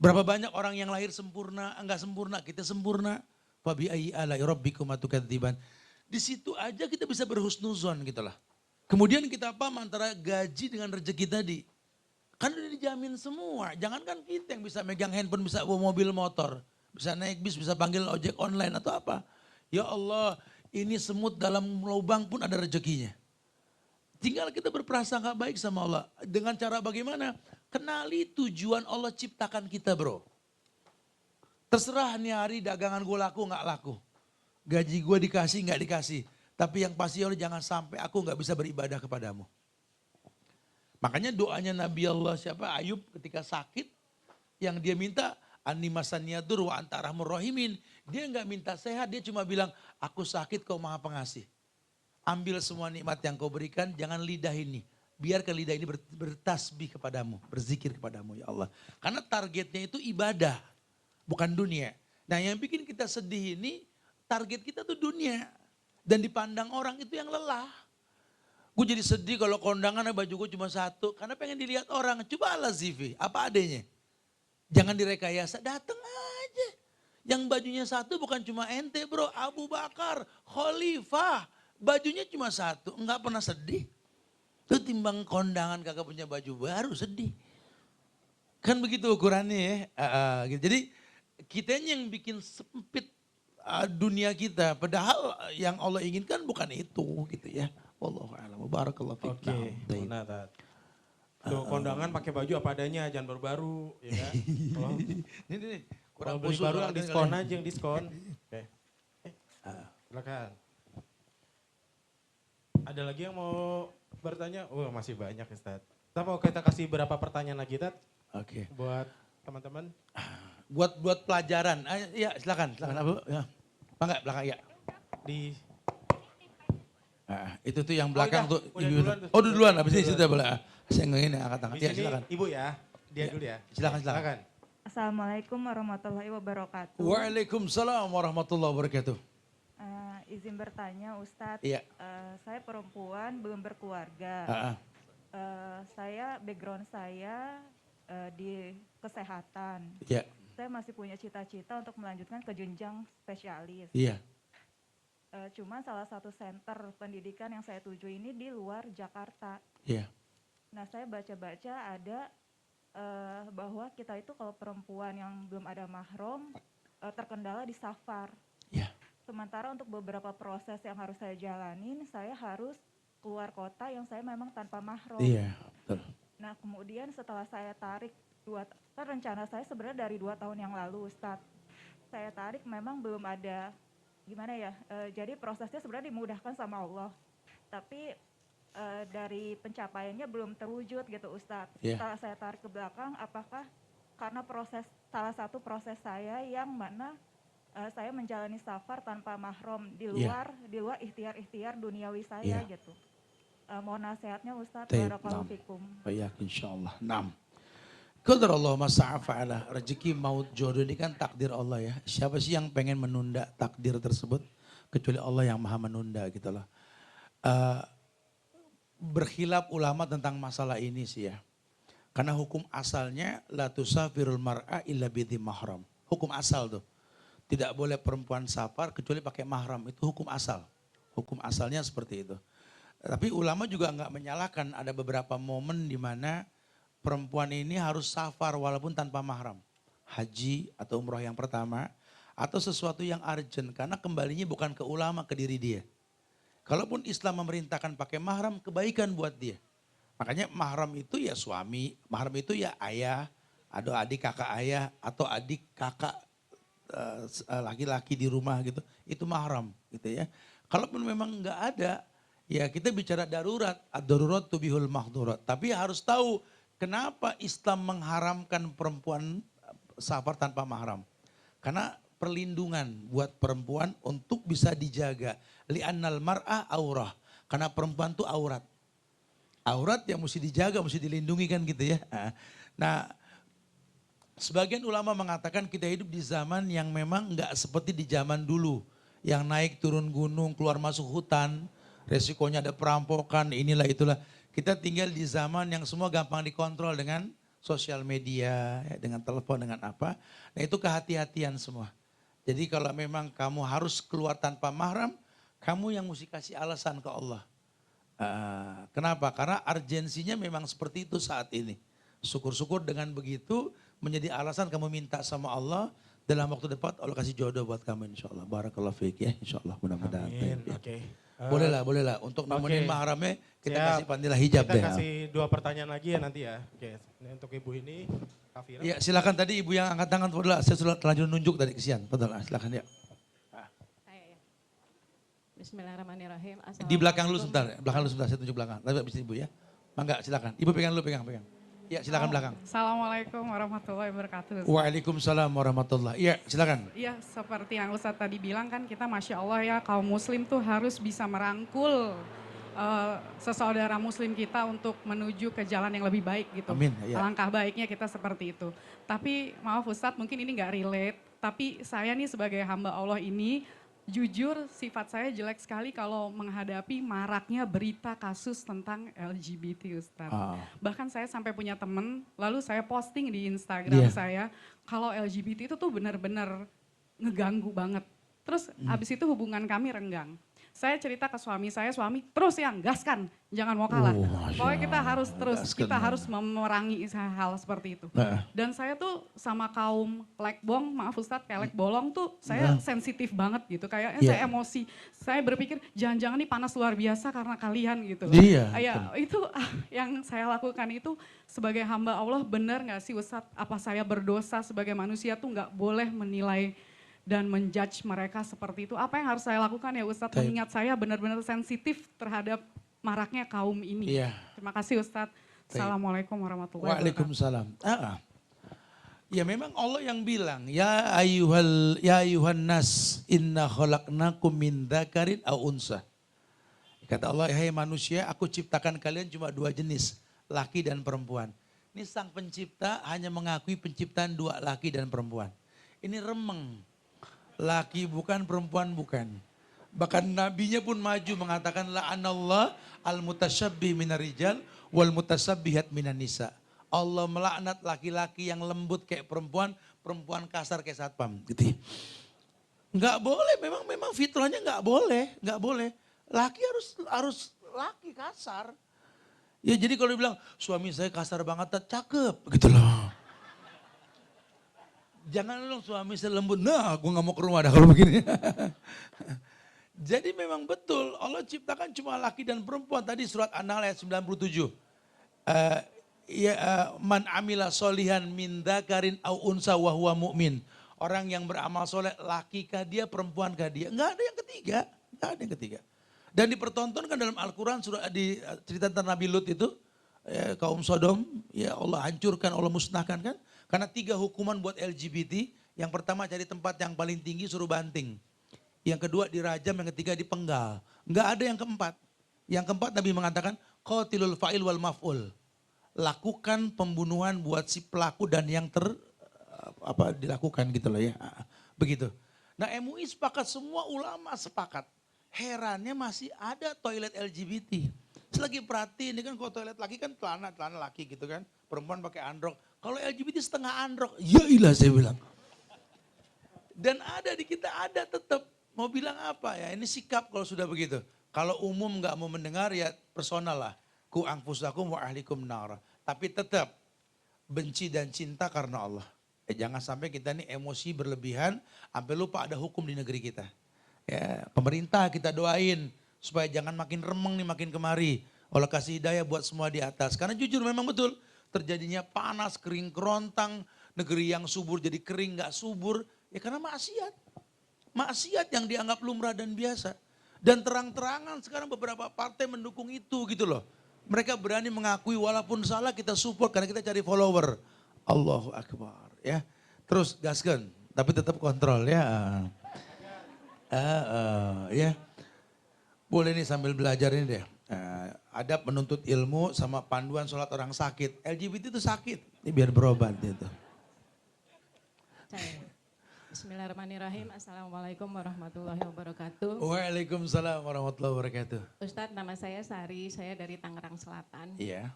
Berapa banyak orang yang lahir sempurna, enggak sempurna, kita sempurna. Fa bi ayyi ala'i rabbikum atukadziban. Di situ aja kita bisa berhusnuzon gitu lah. Kemudian kita paham antara gaji dengan rezeki tadi. Kan udah dijamin semua. Jangankan kita yang bisa megang handphone, bisa bawa mobil motor. Bisa naik bis, bisa panggil ojek online atau apa. Ya Allah, ini semut dalam lubang pun ada rezekinya. Tinggal kita berprasangka baik sama Allah. Dengan cara bagaimana? Kenali tujuan Allah ciptakan kita bro. Terserah nih hari dagangan gue laku gak laku. Gaji gue dikasih gak dikasih. Tapi yang pasti Allah jangan sampai aku gak bisa beribadah kepadamu. Makanya doanya Nabi Allah siapa? Ayub ketika sakit. Yang dia minta animasaniyadur wa anta arhamur rahimin. Dia gak minta sehat, dia cuma bilang aku sakit kau maha pengasih. Ambil semua nikmat yang kau berikan, jangan lidah ini. Biarkan lidah ini bertasbih kepadamu, berzikir kepadamu ya Allah. Karena targetnya itu ibadah, bukan dunia. Nah yang bikin kita sedih ini, target kita tuh dunia. Dan dipandang orang itu yang lelah. Gue jadi sedih kalau kondangan baju gue cuma satu, karena pengen dilihat orang. Coba Allah Zivi, apa adanya. Jangan direkayasa, datang aja. Yang bajunya satu bukan cuma ente bro, Abu Bakar, Khalifah. Bajunya cuma satu, enggak pernah sedih. Itu timbang kondangan kagak punya baju baru sedih. Kan begitu ukurannya ya. Gitu. Jadi kita yang bikin sempit dunia kita. Padahal yang Allah inginkan bukan itu gitu ya. Wallahu a'lam. Barakallahu fiik. Oke, nah, tuh kondangan pakai baju apa adanya, jangan baru-baru. Ya kan? Ini Kurang beli baru yang diskon aja, yang diskon. Oke. Silakan. Ada lagi yang mau bertanya? Oh masih banyak Ustaz. Kita mau kita kasih berapa pertanyaan lagi Tat? Oke. Buat teman-teman. Buat pelajaran. Ya silakan Abu. Ya. Bangga belakang ya. Di itu tuh yang belakang tuh. Duluan, oh duluan habis ini sudah boleh. Saya ngene angkat tangan. Ya silakan. Ibu ya. Dia dulu ya. Silakan. Assalamualaikum warahmatullahi wabarakatuh. Waalaikumsalam warahmatullahi wabarakatuh. Izin bertanya Ustadz, Iya. Saya perempuan belum berkeluarga. Saya background saya di kesehatan. Iya. Saya masih punya cita-cita untuk melanjutkan ke jenjang spesialis. Iya. Cuma salah satu center pendidikan yang saya tuju ini di luar Jakarta. Iya. Nah saya baca-baca ada bahwa kita itu kalau perempuan yang belum ada mahram terkendala di safar. Iya. Sementara untuk beberapa proses yang harus saya jalanin, saya harus keluar kota yang saya memang tanpa mahram. Iya, betul. Nah kemudian setelah saya tarik, kan rencana saya sebenarnya dari 2 tahun yang lalu Ustadz. Saya tarik memang belum ada, gimana ya, jadi prosesnya sebenarnya dimudahkan sama Allah. Tapi dari pencapaiannya belum terwujud gitu Ustadz. Yeah. Setelah saya tarik ke belakang, apakah karena salah satu proses saya yang mana saya menjalani safar tanpa mahram di luar ikhtiar-ikhtiar duniawi saya gitu. Mohon nasihatnya Ustadz. Barakallahu fikum. Baik insyaallah. Naam. Qadar Allah masa'afa'ala. Rezeki maut jodoh ini kan takdir Allah ya. Siapa sih yang pengen menunda takdir tersebut? Kecuali Allah yang maha menunda gitu loh. berkhilaf ulama tentang masalah ini sih ya. Karena hukum asalnya la tusafirul mar'a illa bidhi mahram. Hukum asal tuh. Tidak boleh perempuan safar kecuali pakai mahram. Itu hukum asal. Hukum asalnya seperti itu. Tapi ulama juga nggak menyalahkan, ada beberapa momen di mana perempuan ini harus safar walaupun tanpa mahram. Haji atau umroh yang pertama, atau sesuatu yang urgent karena kembalinya bukan ke ulama, ke diri dia. Kalaupun Islam memerintahkan pakai mahram, kebaikan buat dia. Makanya mahram itu ya suami, mahram itu ya ayah, atau adik kakak ayah, atau adik kakak laki-laki di rumah gitu. Itu mahram gitu ya. Kalaupun memang nggak ada, ya kita bicara darurat. Ad-darurat tubihul mahdurat. Tapi harus tahu kenapa Islam mengharamkan perempuan safar tanpa mahram. Karena perlindungan buat perempuan untuk bisa dijaga. Li'annal mar'a aurah. Karena perempuan itu aurat. Aurat yang mesti dijaga, mesti dilindungi kan gitu ya. Nah, sebagian ulama mengatakan kita hidup di zaman yang memang nggak seperti di zaman dulu. Yang naik turun gunung, keluar masuk hutan, resikonya ada perampokan, inilah itulah. Kita tinggal di zaman yang semua gampang dikontrol dengan sosial media, ya, dengan telepon, dengan apa. Nah itu kehati-hatian semua. Jadi kalau memang kamu harus keluar tanpa mahram, kamu yang mesti kasih alasan ke Allah. Kenapa? Karena urgensinya memang seperti itu saat ini. Syukur-syukur dengan begitu menjadi alasan kamu minta sama Allah, dalam waktu dekat Allah kasih jodoh buat kamu insya Allah. Barakallahu fiik ya, insya Allah mudah-mudahan. Ya. Oke. Boleh lah. Untuk nemenin mahramnya kita kasih pandilah hijab kita deh. Kita kasih 2 pertanyaan lagi ya nanti ya. Oke, ini untuk ibu ini, Kafira. Ya silakan tadi ibu yang angkat tangan, saya sudah terlanjur nunjuk tadi kesian. Betul, silakan ya. Saya ya. Bismillahirrahmanirrahim. Di belakang lu sebentar, saya tunjuk belakang. Tapi habis ibu ya. Mangga silakan. Ibu pegang dulu, pegang. Ya silakan belakang. Assalamualaikum warahmatullahi wabarakatuh. Waalaikumsalam warahmatullahi. Iya silakan. Iya seperti yang Ustadz tadi bilang kan kita Masya Allah ya kaum muslim tuh harus bisa merangkul sesaudara muslim kita untuk menuju ke jalan yang lebih baik gitu. Amin. Ya. Alangkah baiknya kita seperti itu. Tapi maaf Ustadz mungkin ini nggak relate. Tapi saya nih sebagai hamba Allah ini jujur sifat saya jelek sekali kalau menghadapi maraknya berita kasus tentang LGBT Ustadz. Bahkan saya sampai punya temen, lalu saya posting di Instagram saya, kalau LGBT itu tuh benar-benar ngeganggu banget. Terus habis itu hubungan kami renggang. Saya cerita ke suami saya, suami terus yang gaskan, jangan mau kalah. Pokoknya kita harus terus, kita harus memerangi hal seperti itu. Dan saya tuh sama kaum lekbong, maaf Ustadz, kayak lekbolong tuh saya sensitif banget gitu. Kayaknya saya emosi, saya berpikir jangan-jangan ini panas luar biasa karena kalian gitu. Ya, itu yang saya lakukan itu sebagai hamba Allah, benar gak sih Ustadz, apa saya berdosa sebagai manusia tuh gak boleh menilai dan menjudge mereka seperti itu. Apa yang harus saya lakukan ya Ustadz? Mengingat saya benar-benar sensitif terhadap maraknya kaum ini. Terima kasih Ustadz. Assalamualaikum warahmatullahi wabarakatuh. Waalaikumsalam. Ya memang Allah yang bilang, ya ayuhan nas inna khalaqnakum min dzakarin aw unsa. Kata Allah, hai manusia, aku ciptakan kalian cuma 2 jenis, laki dan perempuan. Ini sang pencipta hanya mengakui penciptaan 2 laki dan perempuan. Ini remeng. Laki bukan, perempuan bukan. Bahkan nabinya pun maju mengatakan la'anallah al-mutasyabbih minar rijal wal mutasabbihat minan nisa. Allah melaknat laki-laki yang lembut kayak perempuan, perempuan kasar kayak satpam gitu. Enggak boleh, memang fitrahnya enggak boleh. Laki harus laki kasar. Ya jadi kalau dibilang suami saya kasar banget, cakep gitu loh. Jangan dong suami saya lembut, nah gue gak mau ke rumah dah kalau begini. Jadi memang betul Allah ciptakan cuma laki dan perempuan. Tadi surat An-Nahl ayat 97. Man amila solihan min dzakarin au unsa wa huwa mu'min. Orang yang beramal soleh, laki kah dia, perempuan kah dia. Enggak ada yang ketiga. Dan dipertontonkan dalam Al-Quran di cerita tentang Nabi Lut itu. Kaum Sodom, ya Allah hancurkan, Allah musnahkan kan. Karena 3 hukuman buat LGBT. Yang pertama cari tempat yang paling tinggi suruh banting. Yang kedua dirajam, yang ketiga dipenggal. Enggak ada yang keempat. Yang keempat Nabi mengatakan qatilul fa'il wal maf'ul. Lakukan pembunuhan buat si pelaku dan yang dilakukan gitu loh ya. Begitu. Nah MUI sepakat, semua ulama sepakat. Herannya masih ada toilet LGBT. Selagi perhatiin, ini kan kalau toilet laki kan celana laki gitu kan. Perempuan pakai androk. Kalau LGBT setengah androk, ya ilah saya bilang. Dan ada di kita ada tetap. Mau bilang apa ya, ini sikap kalau sudah begitu. Kalau umum nggak mau mendengar ya personal lah. Ku anfusakum wa ahlikum nara. Tapi tetap benci dan cinta karena Allah. Jangan sampai kita ini emosi berlebihan sampai lupa ada hukum di negeri kita. Ya, pemerintah kita doain supaya jangan makin remeng nih makin kemari. Allah kasih hidayah buat semua di atas. Karena jujur memang betul terjadinya panas, kering kerontang, negeri yang subur jadi kering nggak subur. Ya karena maksiat. Maksiat yang dianggap lumrah dan biasa. Dan terang-terangan sekarang beberapa partai mendukung itu gitu loh. Mereka berani mengakui walaupun salah kita support karena kita cari follower. Allahu Akbar ya. Terus gaskan tapi tetap kontrol ya. Ya. Boleh nih sambil belajar ini deh. Adab menuntut ilmu sama panduan sholat orang sakit. LGBT itu sakit. Ini biar berobat gitu. Bismillahirrahmanirrahim. Assalamualaikum warahmatullahi wabarakatuh. Waalaikumsalam warahmatullahi wabarakatuh. Ustadz, nama saya Sari, saya dari Tangerang Selatan. Iya.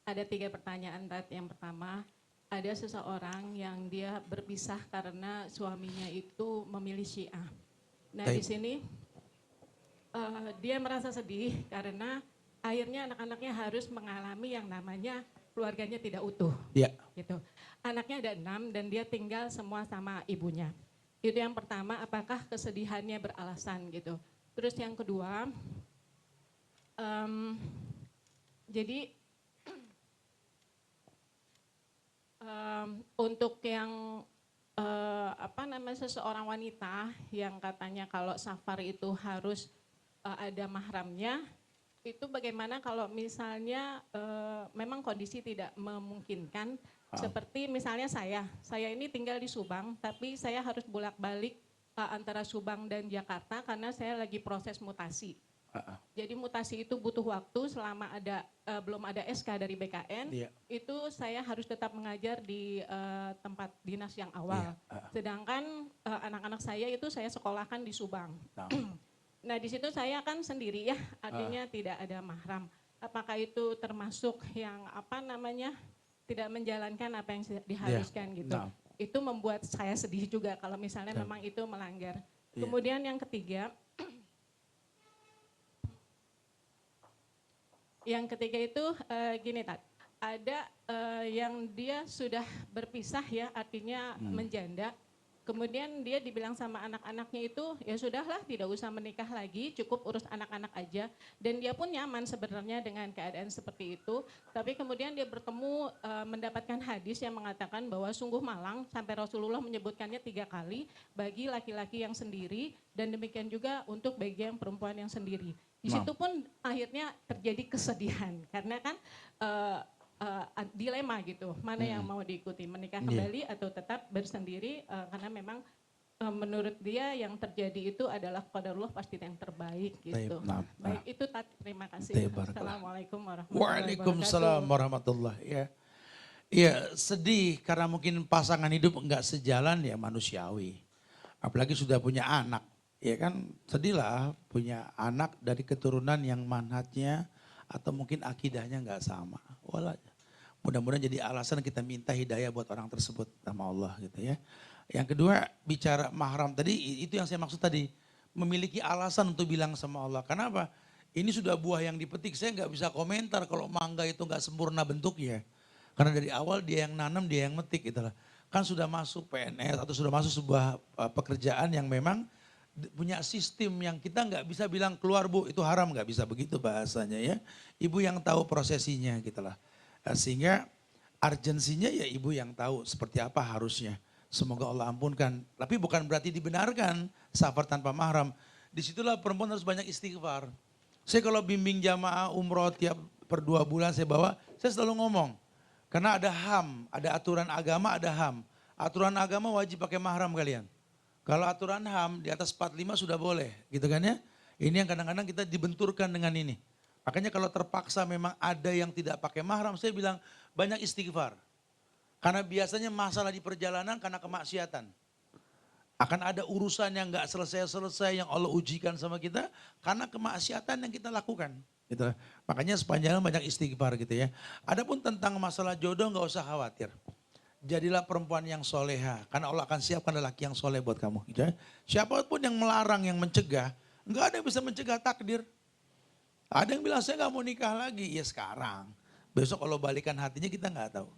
Ada 3 pertanyaan, Ustadz. Yang pertama, ada seseorang yang dia berpisah karena suaminya itu memilih Syiah. Nah di sini dia merasa sedih karena akhirnya anak-anaknya harus mengalami yang namanya keluarganya tidak utuh. Iya. Gitu. Anaknya ada 6 dan dia tinggal semua sama ibunya. Itu yang pertama, apakah kesedihannya beralasan gitu. Terus yang kedua, jadi untuk yang seseorang wanita yang katanya kalau safar itu harus ada mahramnya, itu bagaimana kalau misalnya memang kondisi tidak memungkinkan, seperti misalnya saya ini tinggal di Subang, tapi saya harus bolak-balik antara Subang dan Jakarta karena saya lagi proses mutasi. Jadi mutasi itu butuh waktu selama belum ada SK dari BKN, itu saya harus tetap mengajar di tempat dinas yang awal. Sedangkan anak-anak saya itu saya sekolahkan di Subang. Nah di situ saya kan sendiri ya, artinya tidak ada mahram. Apakah itu termasuk yang tidak menjalankan apa yang diharuskan gitu. Itu membuat saya sedih juga kalau misalnya memang itu melanggar. Kemudian yang ketiga, itu gini Tat, ada yang dia sudah berpisah ya, artinya menjanda. Kemudian dia dibilang sama anak-anaknya itu, ya sudahlah tidak usah menikah lagi, cukup urus anak-anak aja. Dan dia pun nyaman sebenarnya dengan keadaan seperti itu. Tapi kemudian dia bertemu mendapatkan hadis yang mengatakan bahwa sungguh malang, sampai Rasulullah menyebutkannya 3 kali, bagi laki-laki yang sendiri, dan demikian juga untuk bagi yang perempuan yang sendiri. Di situ pun akhirnya terjadi kesedihan, karena kan dilema gitu, mana yang mau diikuti, menikah kembali atau tetap bersendiri, karena memang menurut dia yang terjadi itu adalah qadarullah pasti yang terbaik gitu. Baik itu terima kasih. Assalamualaikum warahmatullahi wabarakatuh. Waalaikumsalam warahmatullahi ya. Iya sedih karena mungkin pasangan hidup enggak sejalan ya manusiawi. Apalagi sudah punya anak, ya kan sedihlah punya anak dari keturunan yang manhajnya atau mungkin akidahnya enggak sama. Mudah-mudahan jadi alasan kita minta hidayah buat orang tersebut sama Allah gitu ya. Yang kedua bicara mahram tadi, itu yang saya maksud tadi. Memiliki alasan untuk bilang sama Allah. Kenapa? Ini sudah buah yang dipetik, saya nggak bisa komentar kalau mangga itu nggak sempurna bentuknya. Karena dari awal dia yang nanam, dia yang metik gitu lah. Kan sudah masuk PNS atau sudah masuk sebuah pekerjaan yang memang punya sistem yang kita nggak bisa bilang keluar bu itu haram, nggak bisa begitu bahasanya ya. Ibu yang tahu prosesinya gitu lah. Sehingga urgensinya ya ibu yang tahu seperti apa harusnya. Semoga Allah ampunkan. Tapi bukan berarti dibenarkan safar tanpa mahram. Disitulah perempuan harus banyak istighfar. Saya kalau bimbing jamaah umroh tiap per 2 bulan saya bawa, saya selalu ngomong. Karena ada HAM, ada aturan agama, ada HAM. Aturan agama wajib pakai mahram kalian. Kalau aturan HAM di atas 45 sudah boleh gitu kan ya. Ini yang kadang-kadang kita dibenturkan dengan ini. Makanya kalau terpaksa memang ada yang tidak pakai mahram, saya bilang banyak istighfar. Karena biasanya masalah di perjalanan karena kemaksiatan. Akan ada urusan yang nggak selesai-selesai yang Allah ujikan sama kita karena kemaksiatan yang kita lakukan. Gitu. Makanya sepanjang banyak istighfar gitu ya. Adapun tentang masalah jodoh nggak usah khawatir. Jadilah perempuan yang soleha, karena Allah akan siapkan lelaki yang soleh buat kamu. Gitu ya. Siapapun yang melarang, yang mencegah, nggak ada yang bisa mencegah takdir. Ada yang bilang saya nggak mau nikah lagi, ya sekarang. Besok kalau balikan hatinya kita nggak tahu.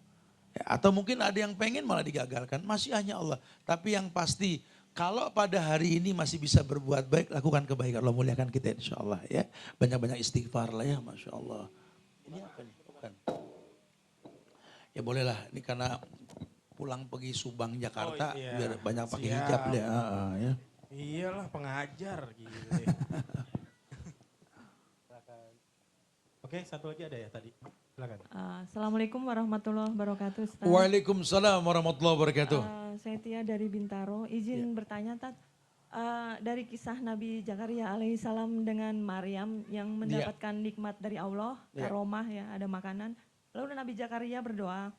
Ya, atau mungkin ada yang pengen malah digagalkan, masih hanya Allah. Tapi yang pasti, kalau pada hari ini masih bisa berbuat baik, lakukan kebaikan. Allah muliakan kita insya Allah ya. Banyak-banyak istighfar lah ya, Masya Allah. Ini apa nih? Bukan. Ya bolehlah, ini karena pulang pergi Subang Jakarta, biar banyak pakai hijab ya. Ya. Iyalah pengajar gitu. Oke, satu lagi ada ya tadi. Silakan. Assalamualaikum warahmatullahi wabarakatuh. Ustaz. Waalaikumsalam warahmatullahi wabarakatuh. Saya Tia dari Bintaro. Izin bertanya, Tat. Dari kisah Nabi Zakaria alaihissalam dengan Maryam yang mendapatkan nikmat dari Allah, karomah ya, ada makanan. Lalu Nabi Zakaria berdoa,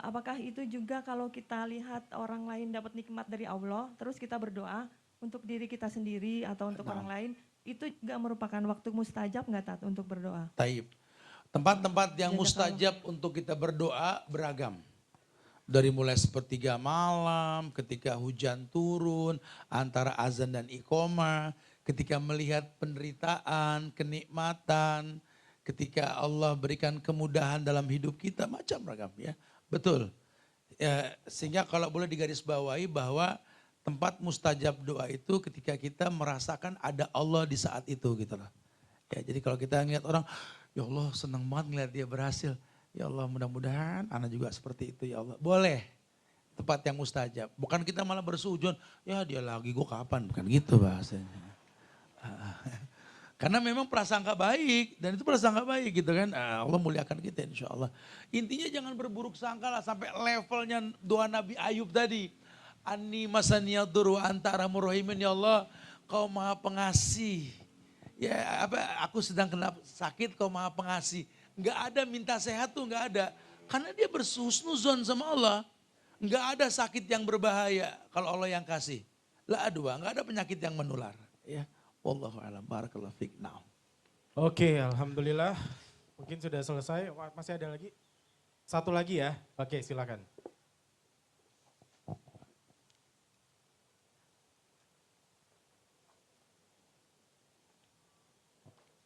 apakah itu juga kalau kita lihat orang lain dapat nikmat dari Allah, terus kita berdoa untuk diri kita sendiri atau untuk orang lain, itu juga merupakan waktu mustajab nggak Tat untuk berdoa? Taib. Tempat-tempat yang mustajab untuk kita berdoa beragam. Dari mulai sepertiga malam, ketika hujan turun, antara azan dan iqomah, ketika melihat penderitaan, kenikmatan, ketika Allah berikan kemudahan dalam hidup kita, macam ragam ya. Betul. Ya, sehingga kalau boleh digarisbawahi bahwa tempat mustajab doa itu ketika kita merasakan ada Allah di saat itu gitu loh. Ya, jadi kalau kita ngeliat orang, ya Allah senang banget ngeliat dia berhasil. Ya Allah mudah-mudahan anak juga seperti itu ya Allah. Boleh. Tempat yang mustajab. Bukan kita malah bersujon, ya dia lagi gue kapan. Bukan gitu bahasanya. Karena memang prasangka baik, dan itu prasangka baik gitu kan. Allah muliakan kita insya Allah. Intinya jangan berburuk sangka lah sampai levelnya doa Nabi Ayub tadi. Ani masaniyaduru antara murrahimin ya Allah, kau maha pengasih. Ya aku sedang kena sakit, kau maha pengasih. Enggak ada minta sehat tuh, enggak ada. Karena dia berhusnuzon sama Allah. Enggak ada sakit yang berbahaya kalau Allah yang kasih. La adwa, enggak ada penyakit yang menular. Ya. Wallahu a'lam, barakallahu fiik. Now. Oke, alhamdulillah. Mungkin sudah selesai. Masih ada lagi? Satu lagi ya. Oke, silakan.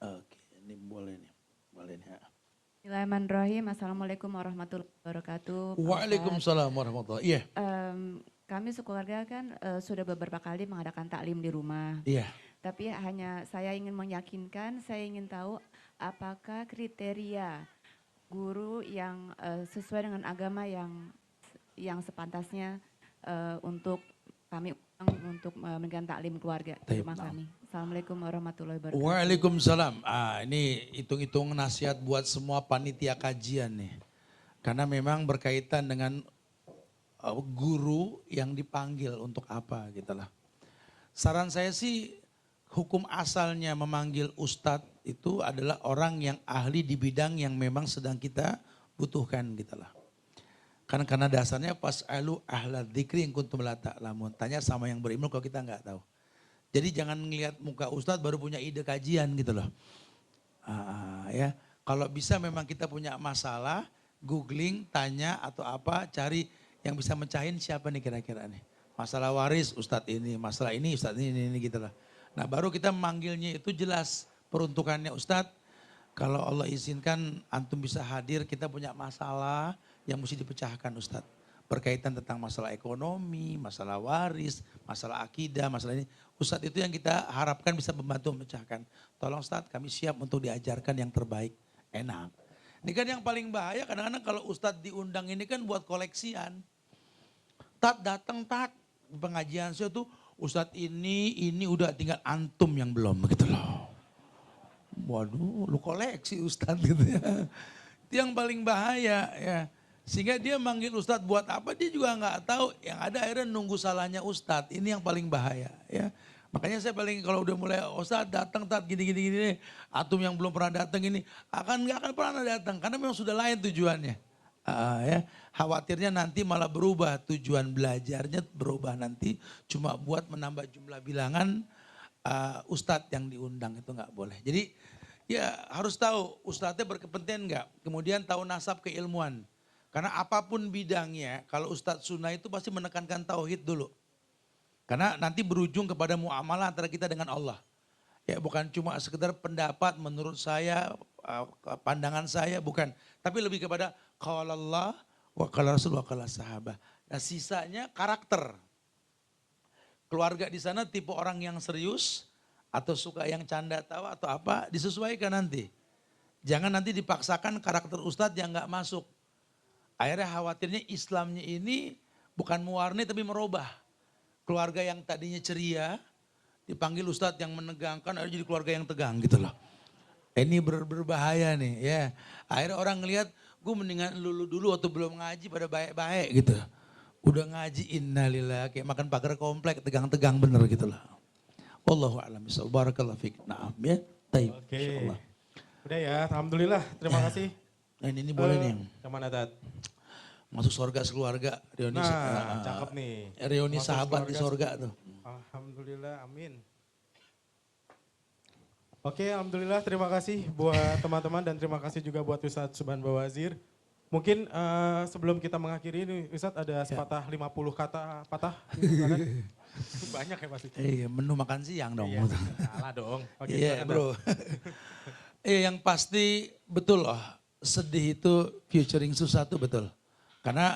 Oke, ini boleh nih. Boleh nih. Bismillahirrahmanirrahim. Assalamualaikum warahmatullahi wabarakatuh. Waalaikumsalam warahmatullahi wabarakatuh. Iya. Kami sekeluarga kan sudah beberapa kali mengadakan taklim di rumah. Iya. Tapi hanya saya ingin meyakinkan, saya ingin tahu apakah kriteria guru yang sesuai dengan agama yang sepantasnya untuk kami untuk memberikan taklim keluarga di rumah kami. Assalamualaikum warahmatullahi wabarakatuh. Waalaikumsalam. Ini hitung-hitung nasihat buat semua panitia kajian nih. Karena memang berkaitan dengan guru yang dipanggil untuk apa gitu lah. Saran saya sih hukum asalnya memanggil ustadz itu adalah orang yang ahli di bidang yang memang sedang kita butuhkan gitu lah. Karena dasarnya pas'alu ahla dzikri in kuntum la ta'lamun. Tanya sama yang berilmu kalau kita nggak tahu. Jadi jangan ngelihat muka ustadz baru punya ide kajian gitu loh. Ya, kalau bisa memang kita punya masalah, googling, tanya atau apa, cari yang bisa mencahin siapa nih kira-kira nih. Masalah waris ustadz ini, masalah ini ustadz ini gitu lah. Nah baru kita memanggilnya itu jelas peruntukannya Ustadz. Kalau Allah izinkan antum bisa hadir, kita punya masalah yang mesti dipecahkan Ustadz. Berkaitan tentang masalah ekonomi, masalah waris, masalah akidah, masalah ini. Ustadz itu yang kita harapkan bisa membantu memecahkan. Tolong Ustadz kami siap untuk diajarkan yang terbaik. Enak. Ini kan yang paling bahaya kadang-kadang kalau Ustadz diundang ini kan buat koleksian. Tat datang tat pengajian saya tuh. Ustadz ini udah tinggal antum yang belum gitu loh. Waduh lu koleksi Ustadz gitu ya. Itu yang paling bahaya ya. Sehingga dia manggil Ustadz buat apa dia juga nggak tahu. Yang ada akhirnya nunggu salahnya Ustadz. Ini yang paling bahaya ya. Makanya saya paling kalau udah mulai Ustadz datang tat gini. Antum yang belum pernah datang ini nggak akan pernah datang. Karena memang sudah lain tujuannya. Ya, khawatirnya nanti malah berubah, tujuan belajarnya berubah nanti cuma buat menambah jumlah bilangan ustadz yang diundang, itu nggak boleh. Jadi ya harus tahu ustadznya berkepentingan nggak, kemudian tahu nasab keilmuan. Karena apapun bidangnya, kalau ustadz sunnah itu pasti menekankan tauhid dulu. Karena nanti berujung kepada muamalah antara kita dengan Allah. Ya bukan cuma sekedar pendapat menurut saya, pandangan saya, bukan. Tapi lebih kepada qala Allah wa qala Rasul wa qala sahabah. Nah sisanya karakter. Keluarga di sana tipe orang yang serius atau suka yang canda tawa atau apa, disesuaikan nanti. Jangan nanti dipaksakan karakter ustadz yang nggak masuk. Akhirnya khawatirnya Islamnya ini bukan mewarnai tapi merubah. Keluarga yang tadinya ceria, dipanggil ustadz yang menegangkan, akhirnya jadi keluarga yang tegang gitu loh. Ini berbahaya nih ya. Akhirnya orang ngelihat, gue mendingan lulu dulu waktu belum ngaji pada baik-baik gitu. Udah ngaji innalillah, kayak makan pagar komplek, tegang-tegang bener gitu loh. Wallahu a'lam bishawab. Barakallahu fiik. Naam ya. Taib. Oke. Insyaallah. Udah ya, alhamdulillah. Terima kasih. Nah ini boleh nih. Yang mana Tat? Masuk surga sekeluarga. Reuni, cakep nih. Reuni Masuk sahabat di surga tuh. Alhamdulillah, amin. Oke, alhamdulillah, terima kasih buat teman-teman dan terima kasih juga buat Ustadz Subhan Bawazir. Mungkin sebelum kita mengakhiri ini Ustadz ada sepatah 50 kata patah. Banyak ya pasti. Iya, menu makan siang dong. Iya, salah dong. Oke, iya bro. Yang pasti betul loh, sedih itu featuring susah tuh betul. Karena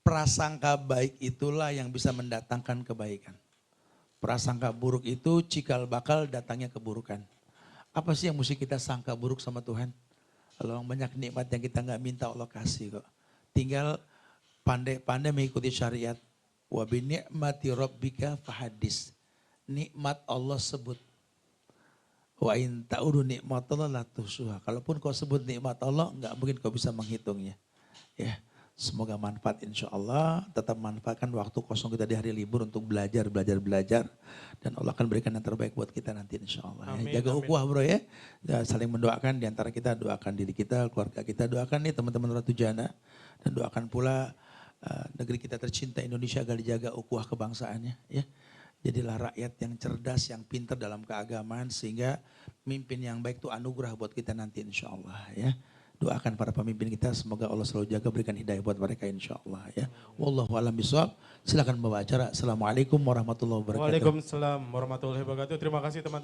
prasangka baik itulah yang bisa mendatangkan kebaikan. Prasangka buruk itu cikal bakal datangnya keburukan. Apa sih yang mesti kita sangka buruk sama Tuhan? Kalau banyak nikmat yang kita nggak minta Allah kasih kok. Tinggal pandai-pandai mengikuti syariat. Wa bi ni'mati rabbika fahadis. Nikmat Allah sebut. Wa in ta'udu nikmatallahi la tuhsuha. Kalaupun kau sebut nikmat Allah, nggak mungkin kau bisa menghitungnya. Ya. Semoga manfaat insya Allah, tetap manfaatkan waktu kosong kita di hari libur untuk belajar. Dan Allah akan berikan yang terbaik buat kita nanti insya Allah. Amin, Jaga amin. ukhuwah bro ya. Saling mendoakan di antara kita, doakan diri kita, keluarga kita, doakan nih teman-teman Ratu Jana. Dan doakan pula negeri kita tercinta Indonesia agar dijaga ukhuwah kebangsaannya ya. Jadilah rakyat yang cerdas, yang pintar dalam keagamaan sehingga pemimpin yang baik itu anugerah buat kita nanti insya Allah ya. Doakan para pemimpin kita, semoga Allah selalu jaga, berikan hidayah buat mereka insya Allah ya. Wallahu a'lam bishawab. Silakan membawa acara. Assalamualaikum warahmatullahi wabarakatuh. Waalaikumsalam warahmatullahi wabarakatuh. Terima kasih teman-teman.